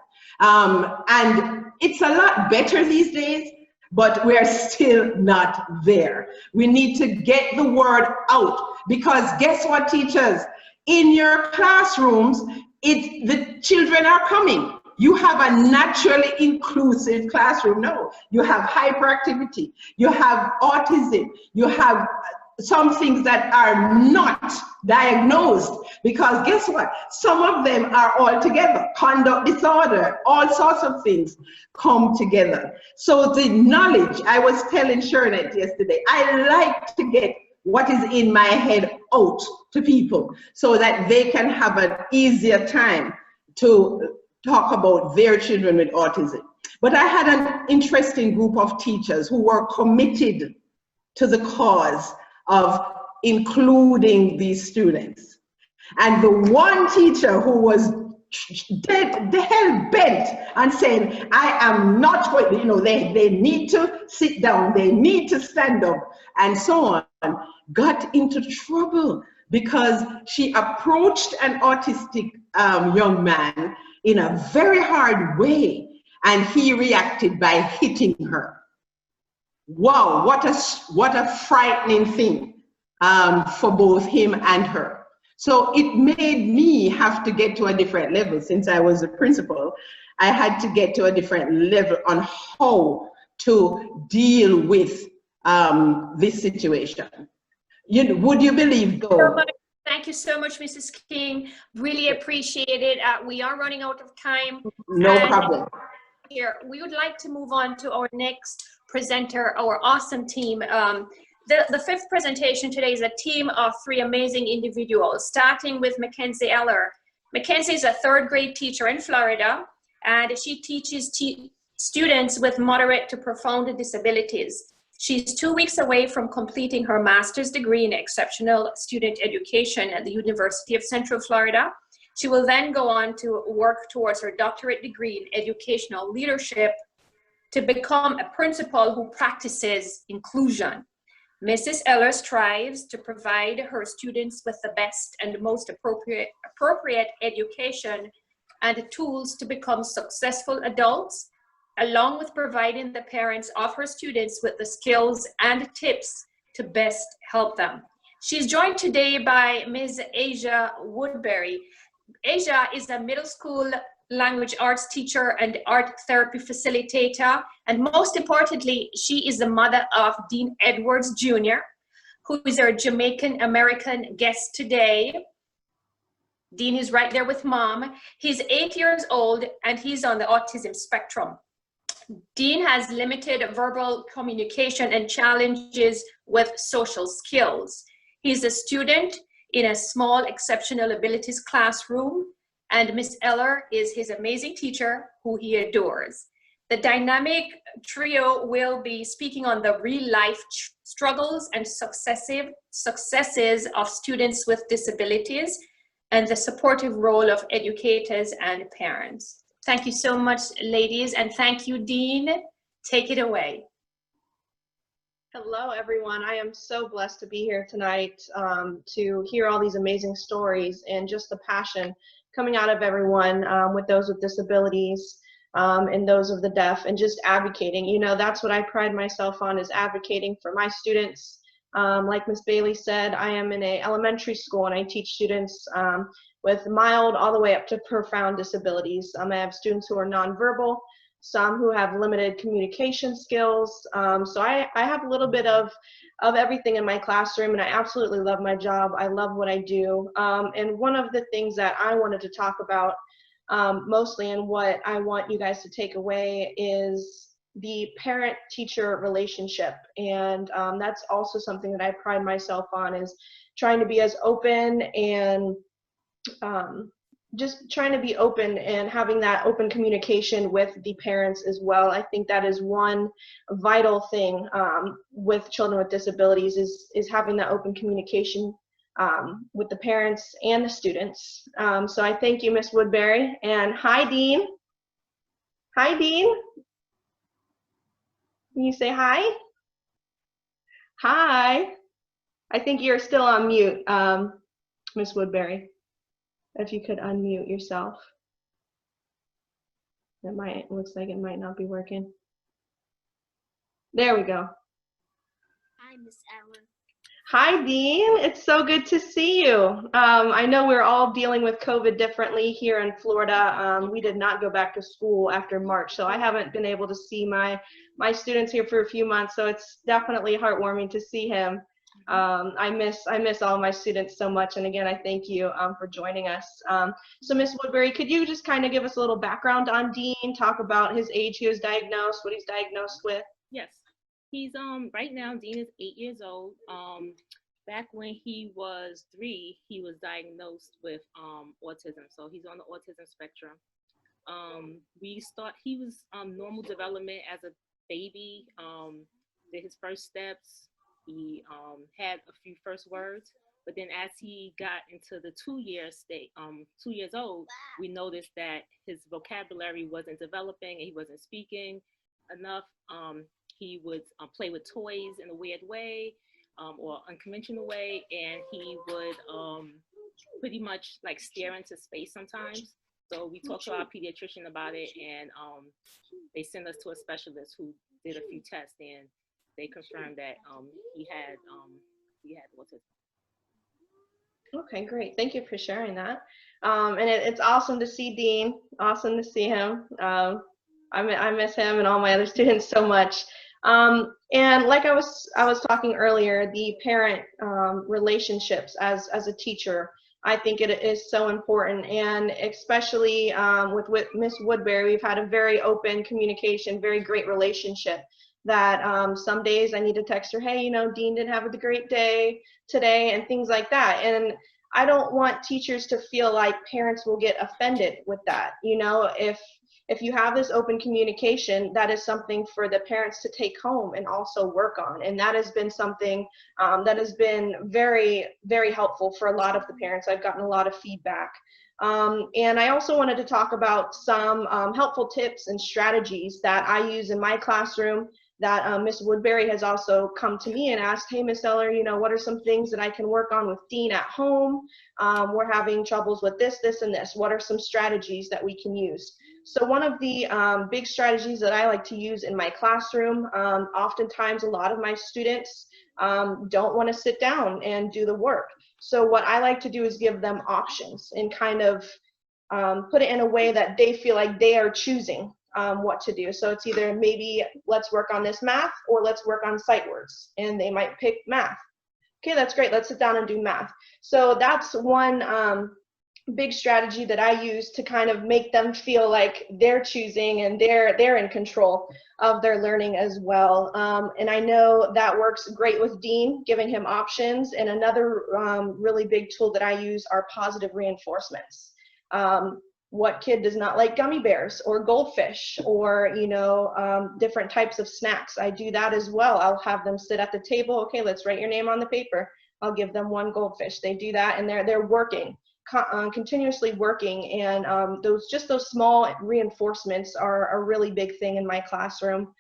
H: And it's a lot better these days, but we're still not there. We need to get the word out, because guess what, teachers? In your classrooms, the children are coming. You have a naturally inclusive classroom now. You have hyperactivity, you have autism, you have some things that are not diagnosed, because guess what? Some of them are all together. Conduct disorder, all sorts of things come together. So the knowledge, I was telling Shirnett yesterday, I like to get what is in my head out to people so that they can have an easier time to talk about their children with autism. But I had an interesting group of teachers who were committed to the cause of including these students. And the one teacher who was hell bent and saying, I am not going, you know, they need to sit down, they need to stand up, and so on, got into trouble because she approached an autistic young man in a very hard way, and he reacted by hitting her. Wow, what a frightening thing for both him and her. So it made me have to get to a different level. Since I was a principal, I had to get to a different level on how to deal with this situation. Would you believe though?
B: Thank you so much, Mrs. King. Really appreciate it. We are running out of time.
H: No problem.
B: Here, we would like to move on to our next presenter, our awesome team. The fifth presentation today is a team of 3 amazing individuals, starting with Mackenzie Eller. Mackenzie is a 3rd grade teacher in Florida, and she teaches students with moderate to profound disabilities. She's 2 weeks away from completing her master's degree in exceptional student education at the University of Central Florida. She will then go on to work towards her doctorate degree in educational leadership to become a principal who practices inclusion. Mrs. Eller strives to provide her students with the best and most appropriate education and tools to become successful adults, along with providing the parents of her students with the skills and tips to best help them. She's joined today by Ms. Asia Woodbury. Asia is a middle school language arts teacher and art therapy facilitator. And most importantly, she is the mother of Dean Edwards Jr., who is our Jamaican American guest today. Dean is right there with mom. He's 8 years old and he's on the autism spectrum. Dean has limited verbal communication and challenges with social skills. He's a student in a small exceptional abilities classroom, and Miss Eller is his amazing teacher who he adores. The dynamic trio will be speaking on the real life struggles and successive successes of students with disabilities and the supportive role of educators and parents. Thank you so much, ladies, and thank you, Dean. Take it away.
I: Hello, everyone. I am so blessed to be here tonight to hear all these amazing stories and just the passion coming out of everyone with those with disabilities and those of the deaf, and just advocating. You know, that's what I pride myself on, is advocating for my students. Like Ms. Bailey said, I am in an elementary school and I teach students with mild all the way up to profound disabilities. I have students who are nonverbal, some who have limited communication skills. So I have a little bit of everything in my classroom, and I absolutely love my job. I love what I do. And one of the things that I wanted to talk about mostly, and what I want you guys to take away, is the parent-teacher relationship. And that's also something that I pride myself on, is trying to be as open and just trying to be open and having that open communication with the parents as well. I think that is one vital thing with children with disabilities, is having that open communication with the parents and the students. So I thank you, Ms. Woodbury, and hi, Dean. Hi, Dean. Can you say hi? Hi. I think you're still on mute, Ms. Woodbury. If you could unmute yourself. It looks like it might not be working. There we go.
J: Hi, Miss Allen.
I: Hi, Dean. It's so good to see you. I know we're all dealing with COVID differently here in Florida. We did not go back to school after March, so I haven't been able to see my students here for a few months, so it's definitely heartwarming to see him. I miss all my students so much, and again, I thank you for joining us. So Ms. Woodbury, could you just kind of give us a little background on Dean, talk about his age he was diagnosed, what he's diagnosed with?
K: Yes, he's right now Dean is 8 years old. Back when he was 3, he was diagnosed with autism, so he's on the autism spectrum. He was normal development as a baby, did his first steps. He had a few first words, but then as he got into the 2-year state, 2 years old, we noticed that his vocabulary wasn't developing and he wasn't speaking enough. He would play with toys in a weird way or unconventional way, and he would pretty much like stare into space sometimes. So we talked to our pediatrician about it, and they sent us to a specialist who did a few tests, and they confirmed that he had autism.
I: Okay, great. Thank you for sharing that. And it's awesome to see Dean. Awesome to see him. I miss him and all my other students so much. And like I was talking earlier, the parent relationships as a teacher, I think it is so important, and especially with Miss Woodbury, we've had a very open communication, very great relationship. That some days I need to text her, hey, you know, Dean didn't have a great day today, and things like that. And I don't want teachers to feel like parents will get offended with that. You know, if you have this open communication, that is something for the parents to take home and also work on. And that has been something that has been very, very helpful for a lot of the parents. I've gotten a lot of feedback. And I also wanted to talk about some helpful tips and strategies that I use in my classroom that Miss Woodbury has also come to me and asked, hey, Miss Eller, you know, what are some things that I can work on with Dean at home? We're having troubles with this, this, and this. What are some strategies that we can use? So one of the big strategies that I like to use in my classroom, oftentimes a lot of my students don't want to sit down and do the work. So what I like to do is give them options and kind of put it in a way that they feel like they are choosing what to do. So it's either maybe let's work on this math or let's work on sight words, and they might pick math. Okay, that's great. Let's sit down and do math. So that's one big strategy that I use to kind of make them feel like they're choosing and they're in control of their learning as well. And I know that works great with Dean, giving him options. And another really big tool that I use are positive reinforcements. What kid does not like gummy bears or goldfish or, you know, different types of snacks? I do that as well. I'll have them sit at the table. Okay, let's write your name on the paper. I'll give them 1 goldfish. They do that, and they're working, continuously working, and those small reinforcements are a really big thing in my classroom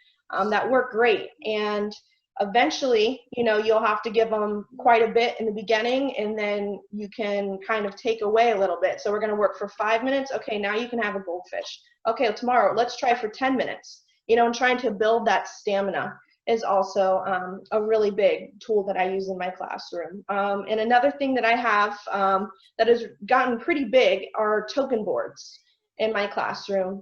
I: that work great. And eventually, you know, you'll have to give them quite a bit in the beginning, and then you can kind of take away a little bit. So we're going to work for 5 minutes. Okay, now you can have a goldfish. Okay, well, tomorrow let's try for 10 minutes. You know, and trying to build that stamina is also a really big tool that I use in my classroom. And another thing that I have that has gotten pretty big are token boards in my classroom.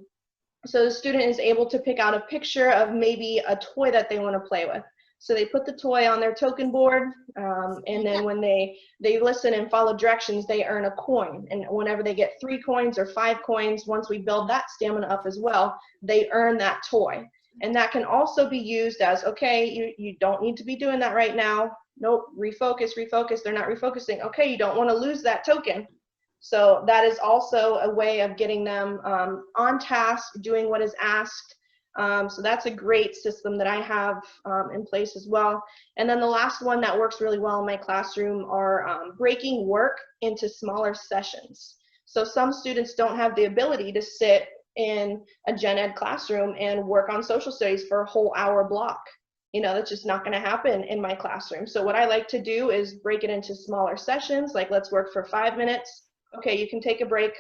I: So the student is able to pick out a picture of maybe a toy that they want to play with. So they put the toy on their token board, and then when they listen and follow directions, they earn a coin. And whenever they get 3 coins or 5 coins, once we build that stamina up as well, they earn that toy. And that can also be used as, okay, you don't need to be doing that right now. Nope, refocus, they're not refocusing. Okay, you don't want to lose that token. So that is also a way of getting them on task, doing what is asked. So that's a great system that I have in place as well. And then the last one that works really well in my classroom are breaking work into smaller sessions. So some students don't have the ability to sit in a gen ed classroom and work on social studies for a whole hour block. You know, that's just not going to happen in my classroom. So what I like to do is break it into smaller sessions, like let's work for 5 minutes. Okay, you can take a break,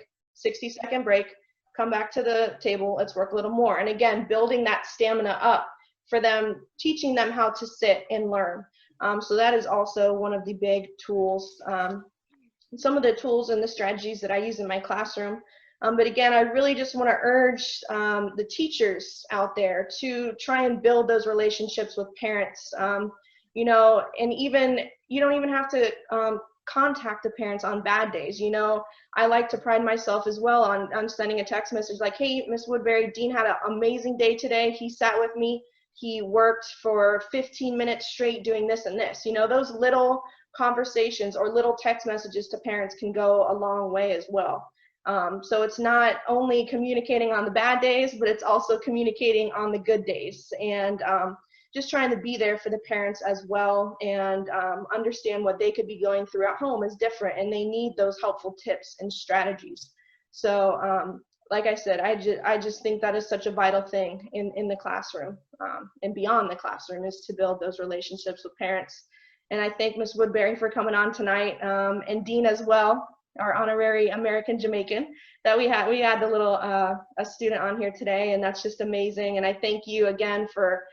I: 60-second break, come back to the table, let's work a little more. And again, building that stamina up for them, teaching them how to sit and learn. So that is also one of the big tools, some of the tools and the strategies that I use in my classroom. But again, I really just want to urge the teachers out there to try and build those relationships with parents. You know, and even, you don't even have to contact the parents on bad days. You know, I like to pride myself as well on sending a text message like, hey, Miss Woodbury, Dean had an amazing day today. He sat with me. He worked for 15 minutes straight doing this and this. You know, those little conversations or little text messages to parents can go a long way as well. So it's not only communicating on the bad days, but it's also communicating on the good days, and just trying to be there for the parents as well, and understand what they could be going through at home is different, and they need those helpful tips and strategies. So like I said, I just think that is such a vital thing in the classroom and beyond the classroom, is to build those relationships with parents. And I thank Ms. Woodbury for coming on tonight, and Dean as well, our honorary American Jamaican that we had the little a student on here today, and that's just amazing. And I thank you again for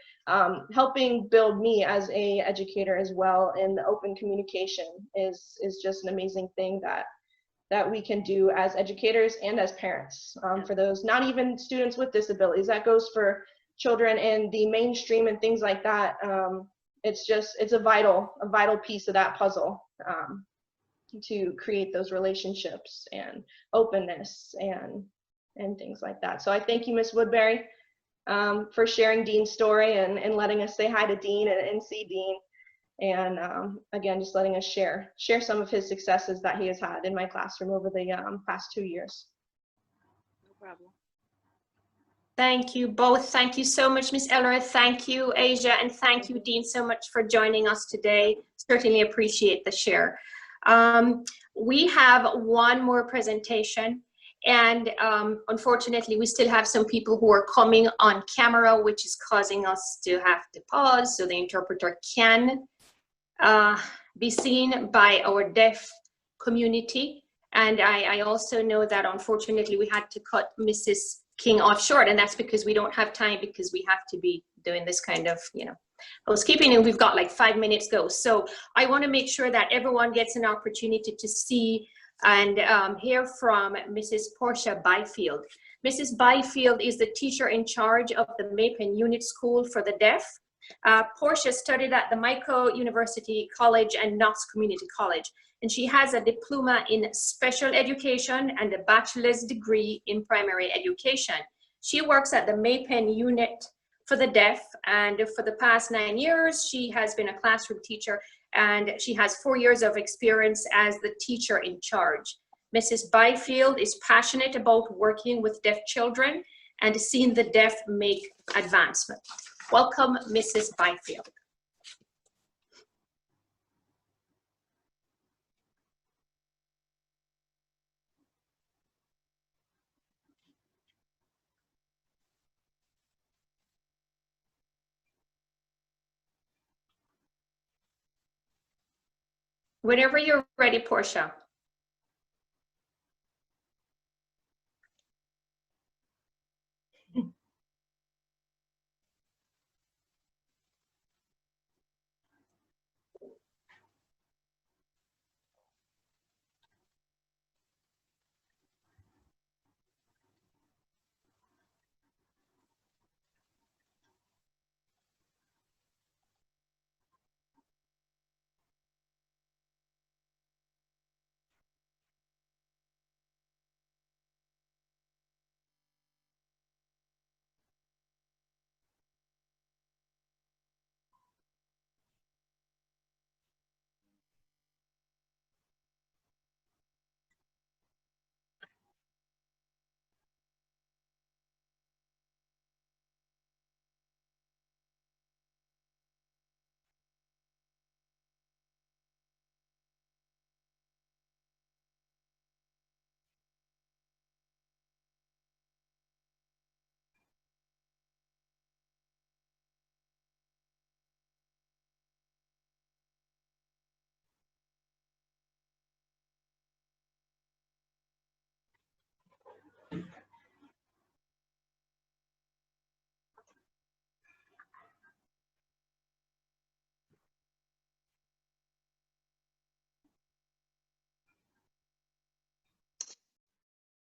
I: helping build me as a educator as well. And the open communication is just an amazing thing that we can do as educators and as parents, for those not even students with disabilities. That goes for children in the mainstream and things like that. It's a vital piece of that puzzle, to create those relationships and openness and things like that. So I thank you, Ms. Woodbury, for sharing Dean's story and letting us say hi to Dean and see Dean. And again, just letting us share some of his successes that he has had in my classroom over the past 2 years.
K: No problem.
B: Thank you both. Thank you so much, Ms. Ellery. Thank you, Asia, and thank you, Dean, so much for joining us today. Certainly appreciate the share. We have one more presentation, and unfortunately we still have some people who are coming on camera, which is causing us to have to pause so the interpreter can be seen by our deaf community. And I also know that unfortunately we had to cut Mrs. King off short, and that's because we don't have time, because we have to be doing this kind of, you know, housekeeping, and we've got like 5 minutes go. So I want to make sure that everyone gets an opportunity to see and hear from Mrs. Portia Byfield. Mrs. Byfield is the teacher in charge of the Mapen Unit School for the Deaf. Portia studied at the Mico University College and Knox Community College, and she has a diploma in special education and a bachelor's degree in primary education. She works at the Mapen Unit for the Deaf, and for the past 9 years, she has been a classroom teacher, and she has 4 years of experience as the teacher in charge. Mrs. Byfield is passionate about working with deaf children and seeing the deaf make advancement. Welcome, Mrs. Byfield. Whenever you're ready, Portia.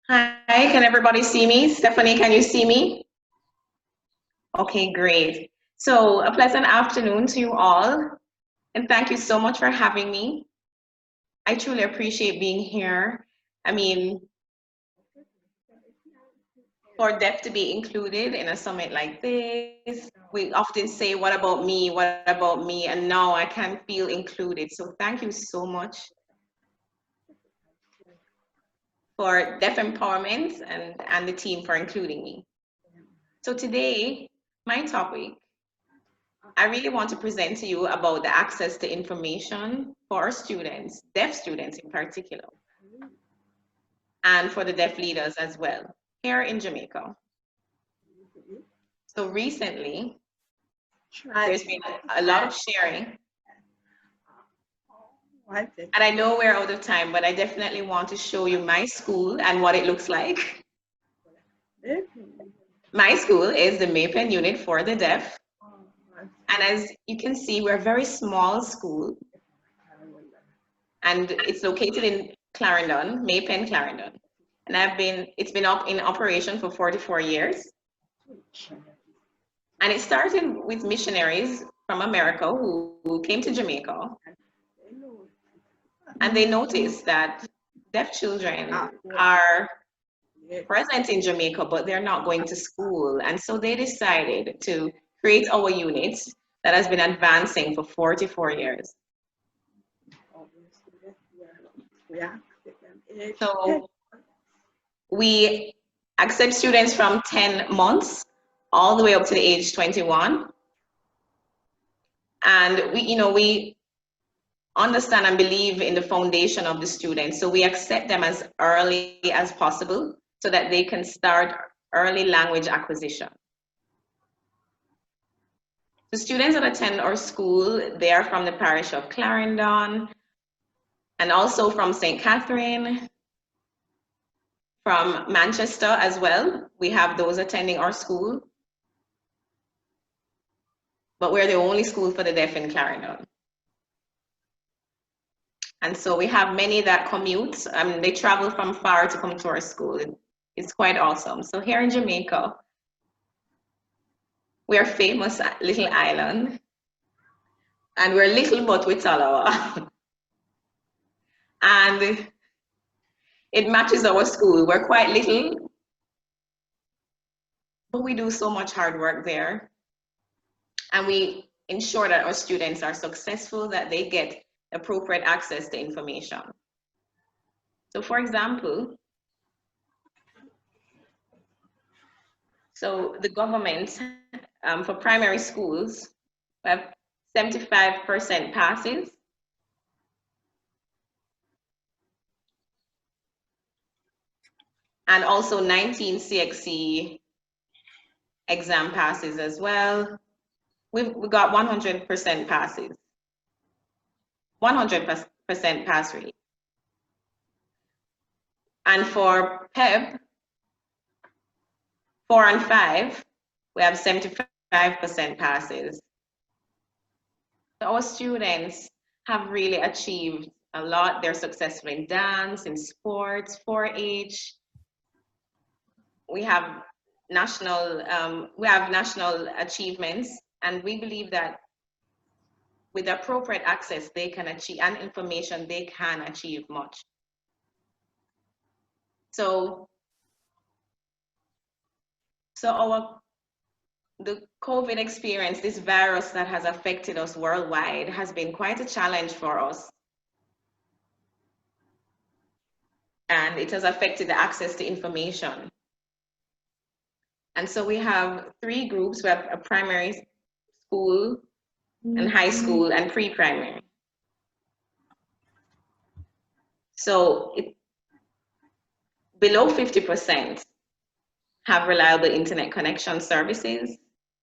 L: Hi, can everybody see me? Stephanie, can you see me? Okay, great. So a pleasant afternoon to you all, and thank you so much for having me. I truly appreciate being here. I mean, for deaf to be included in a summit like this, we often say, what about me? What about me? And now I can feel included. So thank you so much for Deaf Empowerment and the team for including me. So today, my topic, I really want to present to you about the access to information for our students, deaf students in particular, and for the deaf leaders as well, here in Jamaica. So recently, there's been a lot of sharing. And I know we're out of time, but I definitely want to show you my school and what it looks like. My school is the MAPEN unit for the deaf. And as you can see, we're a very small school. And it's located in Clarendon, MAPEN Clarendon. And it's been up in operation for 44 years. And it started with missionaries from America who came to Jamaica. And they noticed that deaf children are present in Jamaica, but they're not going to school. And so they decided to create our unit that has been advancing for 44 years. So we accept students from 10 months all the way up to the age 21. And we understand and believe in the foundation of the students. So we accept them as early as possible so that they can start early language acquisition. The students that attend our school, they are from the parish of Clarendon and also from St. Catherine, from Manchester as well. We have those attending our school. But we're the only school for the deaf in Clarendon. And so we have many that commute. They travel from far to come to our school. It's quite awesome. So here in Jamaica, we are famous little island. And we're little but we Talawa. And it matches our school. We're quite little, but we do so much hard work there. And we ensure that our students are successful, that they get appropriate access to information. So for example, so the government for primary schools have 75% passes. And also 19 CXC exam passes as well. We got 100% passes. 100% pass rate. And for PEP 4 and 5, we have 75% passes. So our students have really achieved a lot. They're successful in dance, in sports, 4-H. We have national achievements, and we believe that with appropriate access, they can achieve, and information, they can achieve much. So the COVID experience, this virus that has affected us worldwide, has been quite a challenge for us. And it has affected the access to information. And so we have 3 groups. We have a primary school and high school and pre-primary. So below 50% have reliable internet connection services.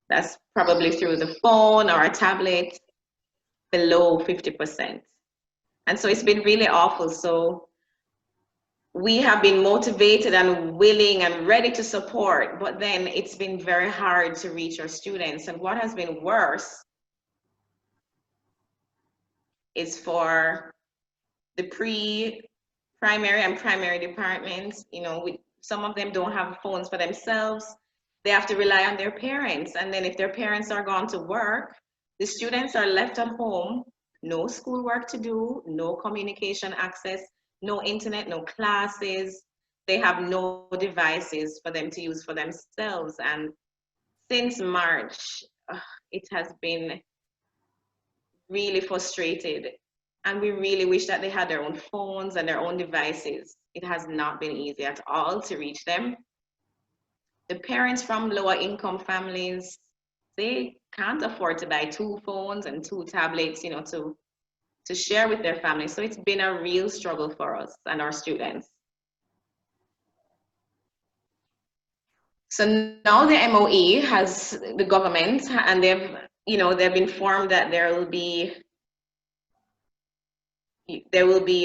L: That's probably through the phone or a tablet, below 50%. And so it's been really awful. So we have been motivated and willing and ready to support, but then it's been very hard to reach our students. And what has been worse is for the pre-primary and primary departments, you know, some of them don't have phones for themselves. They have to rely on their parents. And then if their parents are gone to work, the students are left at home, no schoolwork to do, no communication access, no internet, no classes. They have no devices for them to use for themselves. And since March, it has been really frustrated. And we really wish that they had their own phones and their own devices. It has not been easy at all to reach them. The parents from lower income families, they can't afford to buy 2 phones and 2 tablets, you know, to share with their families. So it's been a real struggle for us and our students. So now the MOE has the government, and they've informed that there will be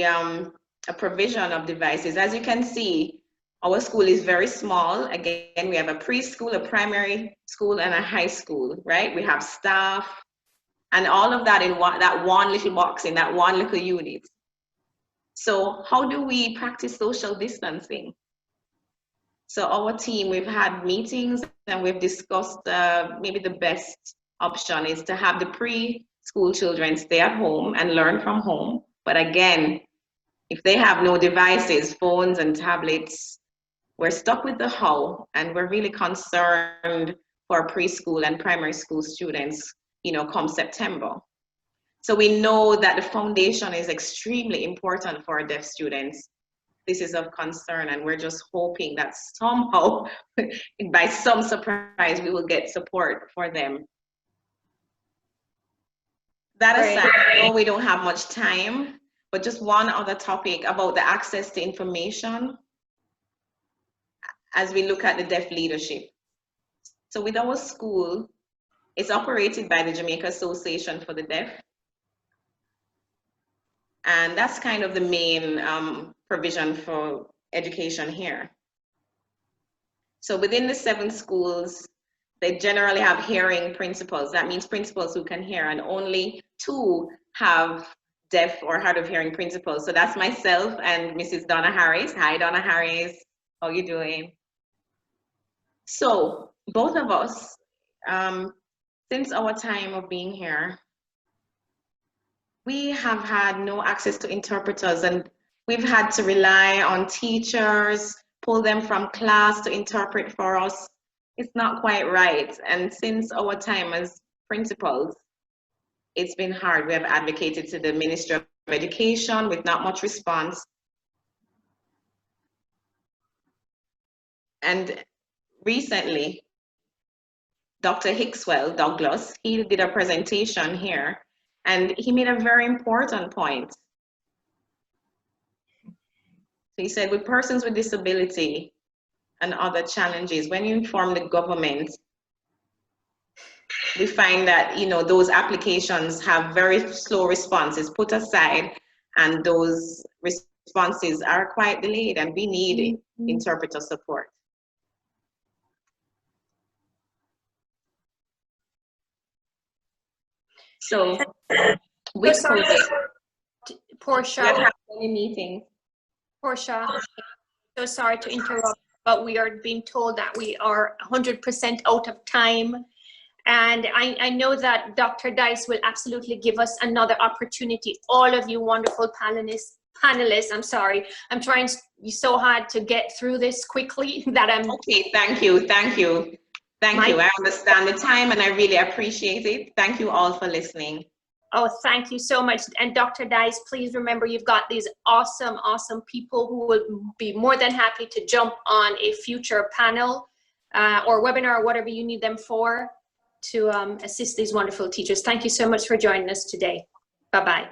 L: a provision of devices. As you can see, our school is very small. Again, we have a preschool, a primary school, and a high school, right? We have staff, and all of that in that one little box, in that one little unit. So how do we practice social distancing? So our team, we've had meetings and we've discussed maybe the best option is to have the preschool children stay at home and learn from home. But again, if they have no devices, phones and tablets, we're stuck with the how, and we're really concerned for preschool and primary school students, you know, come September. So we know that the foundation is extremely important for our deaf students. This is of concern, and we're just hoping that somehow, by some surprise, we will get support for them. That aside, I know we don't have much time, but just one other topic about the access to information as we look at the deaf leadership. So with our school, it's operated by the Jamaica Association for the Deaf. And that's kind of the main provision for education here. So within the 7 schools, they generally have hearing principals. That means principals who can hear, and only 2 have deaf or hard of hearing principals. So that's myself and Mrs. Donna Harris. Hi, Donna Harris. How you doing? So both of us, since our time of being here, we have had no access to interpreters, and we've had to rely on teachers, pull them from class to interpret for us. It's not quite right. And since our time as principals, it's been hard. We have advocated to the Ministry of Education with not much response. And recently, Dr. Hickswell Douglas, he did a presentation here, and he made a very important point. So he said, with persons with disability and other challenges, when you inform the government, we find that, you know, those applications have very slow responses put aside, and those responses are quite delayed, and we need interpreter support. So with COVID,
B: Portia,
L: we have many meetings.
B: Portia, so sorry to interrupt, but we are being told that we are 100% out of time. And I know that Dr. Dice will absolutely give us another opportunity. All of you wonderful panelists, I'm sorry. I'm trying so hard to get through this quickly that I'm...
L: Okay, thank you. I understand the time and I really appreciate it. Thank you all for listening.
B: Oh, thank you so much. And Dr. Dice, please remember you've got these awesome, awesome people who will be more than happy to jump on a future panel or webinar, or whatever you need them for, to assist these wonderful teachers. Thank you so much for joining us today. Bye-bye.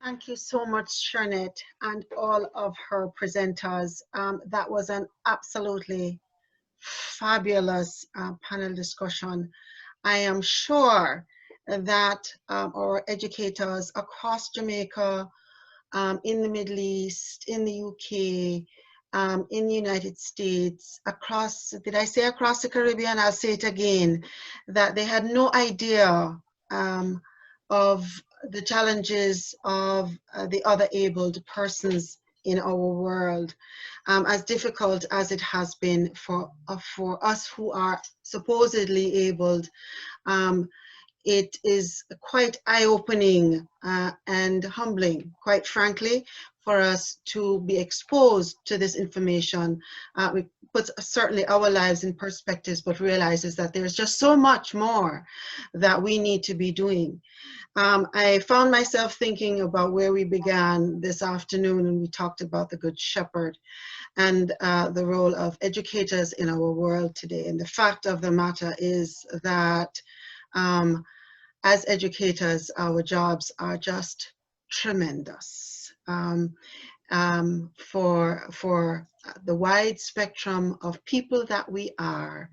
A: Thank you so much, Shirnett, and all of her presenters. That was an absolutely fabulous panel discussion. I am sure that our educators across Jamaica, in the Middle East, in the UK, in the United States, across, did I say across the Caribbean? I'll say it again, that they had no idea of the challenges of the other abled persons in our world, as difficult as it has been for us who are supposedly abled. It is quite eye-opening and humbling, quite frankly, for us to be exposed to this information. It puts certainly our lives in perspectives, but realizes that there's just so much more that we need to be doing. I found myself thinking about where we began this afternoon, and we talked about the Good Shepherd and the role of educators in our world today. And the fact of the matter is that as educators, our jobs are just tremendous. For the wide spectrum of people that we are,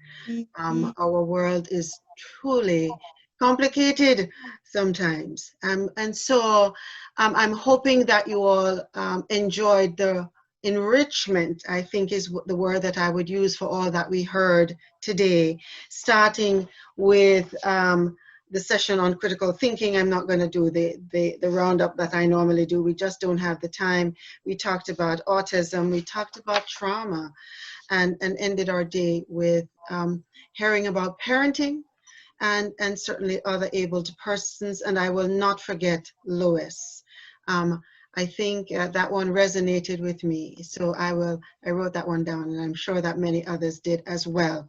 A: our world is truly complicated sometimes. And so I'm hoping that you all enjoyed the enrichment, I think is the word that I would use for all that we heard today, starting with the session on critical thinking. I'm not going to do the roundup that I normally do. We just don't have the time. We talked about autism. We talked about trauma, and ended our day with hearing about parenting and certainly other abled persons. And I will not forget Lois. I think that one resonated with me. So I wrote that one down, and I'm sure that many others did as well.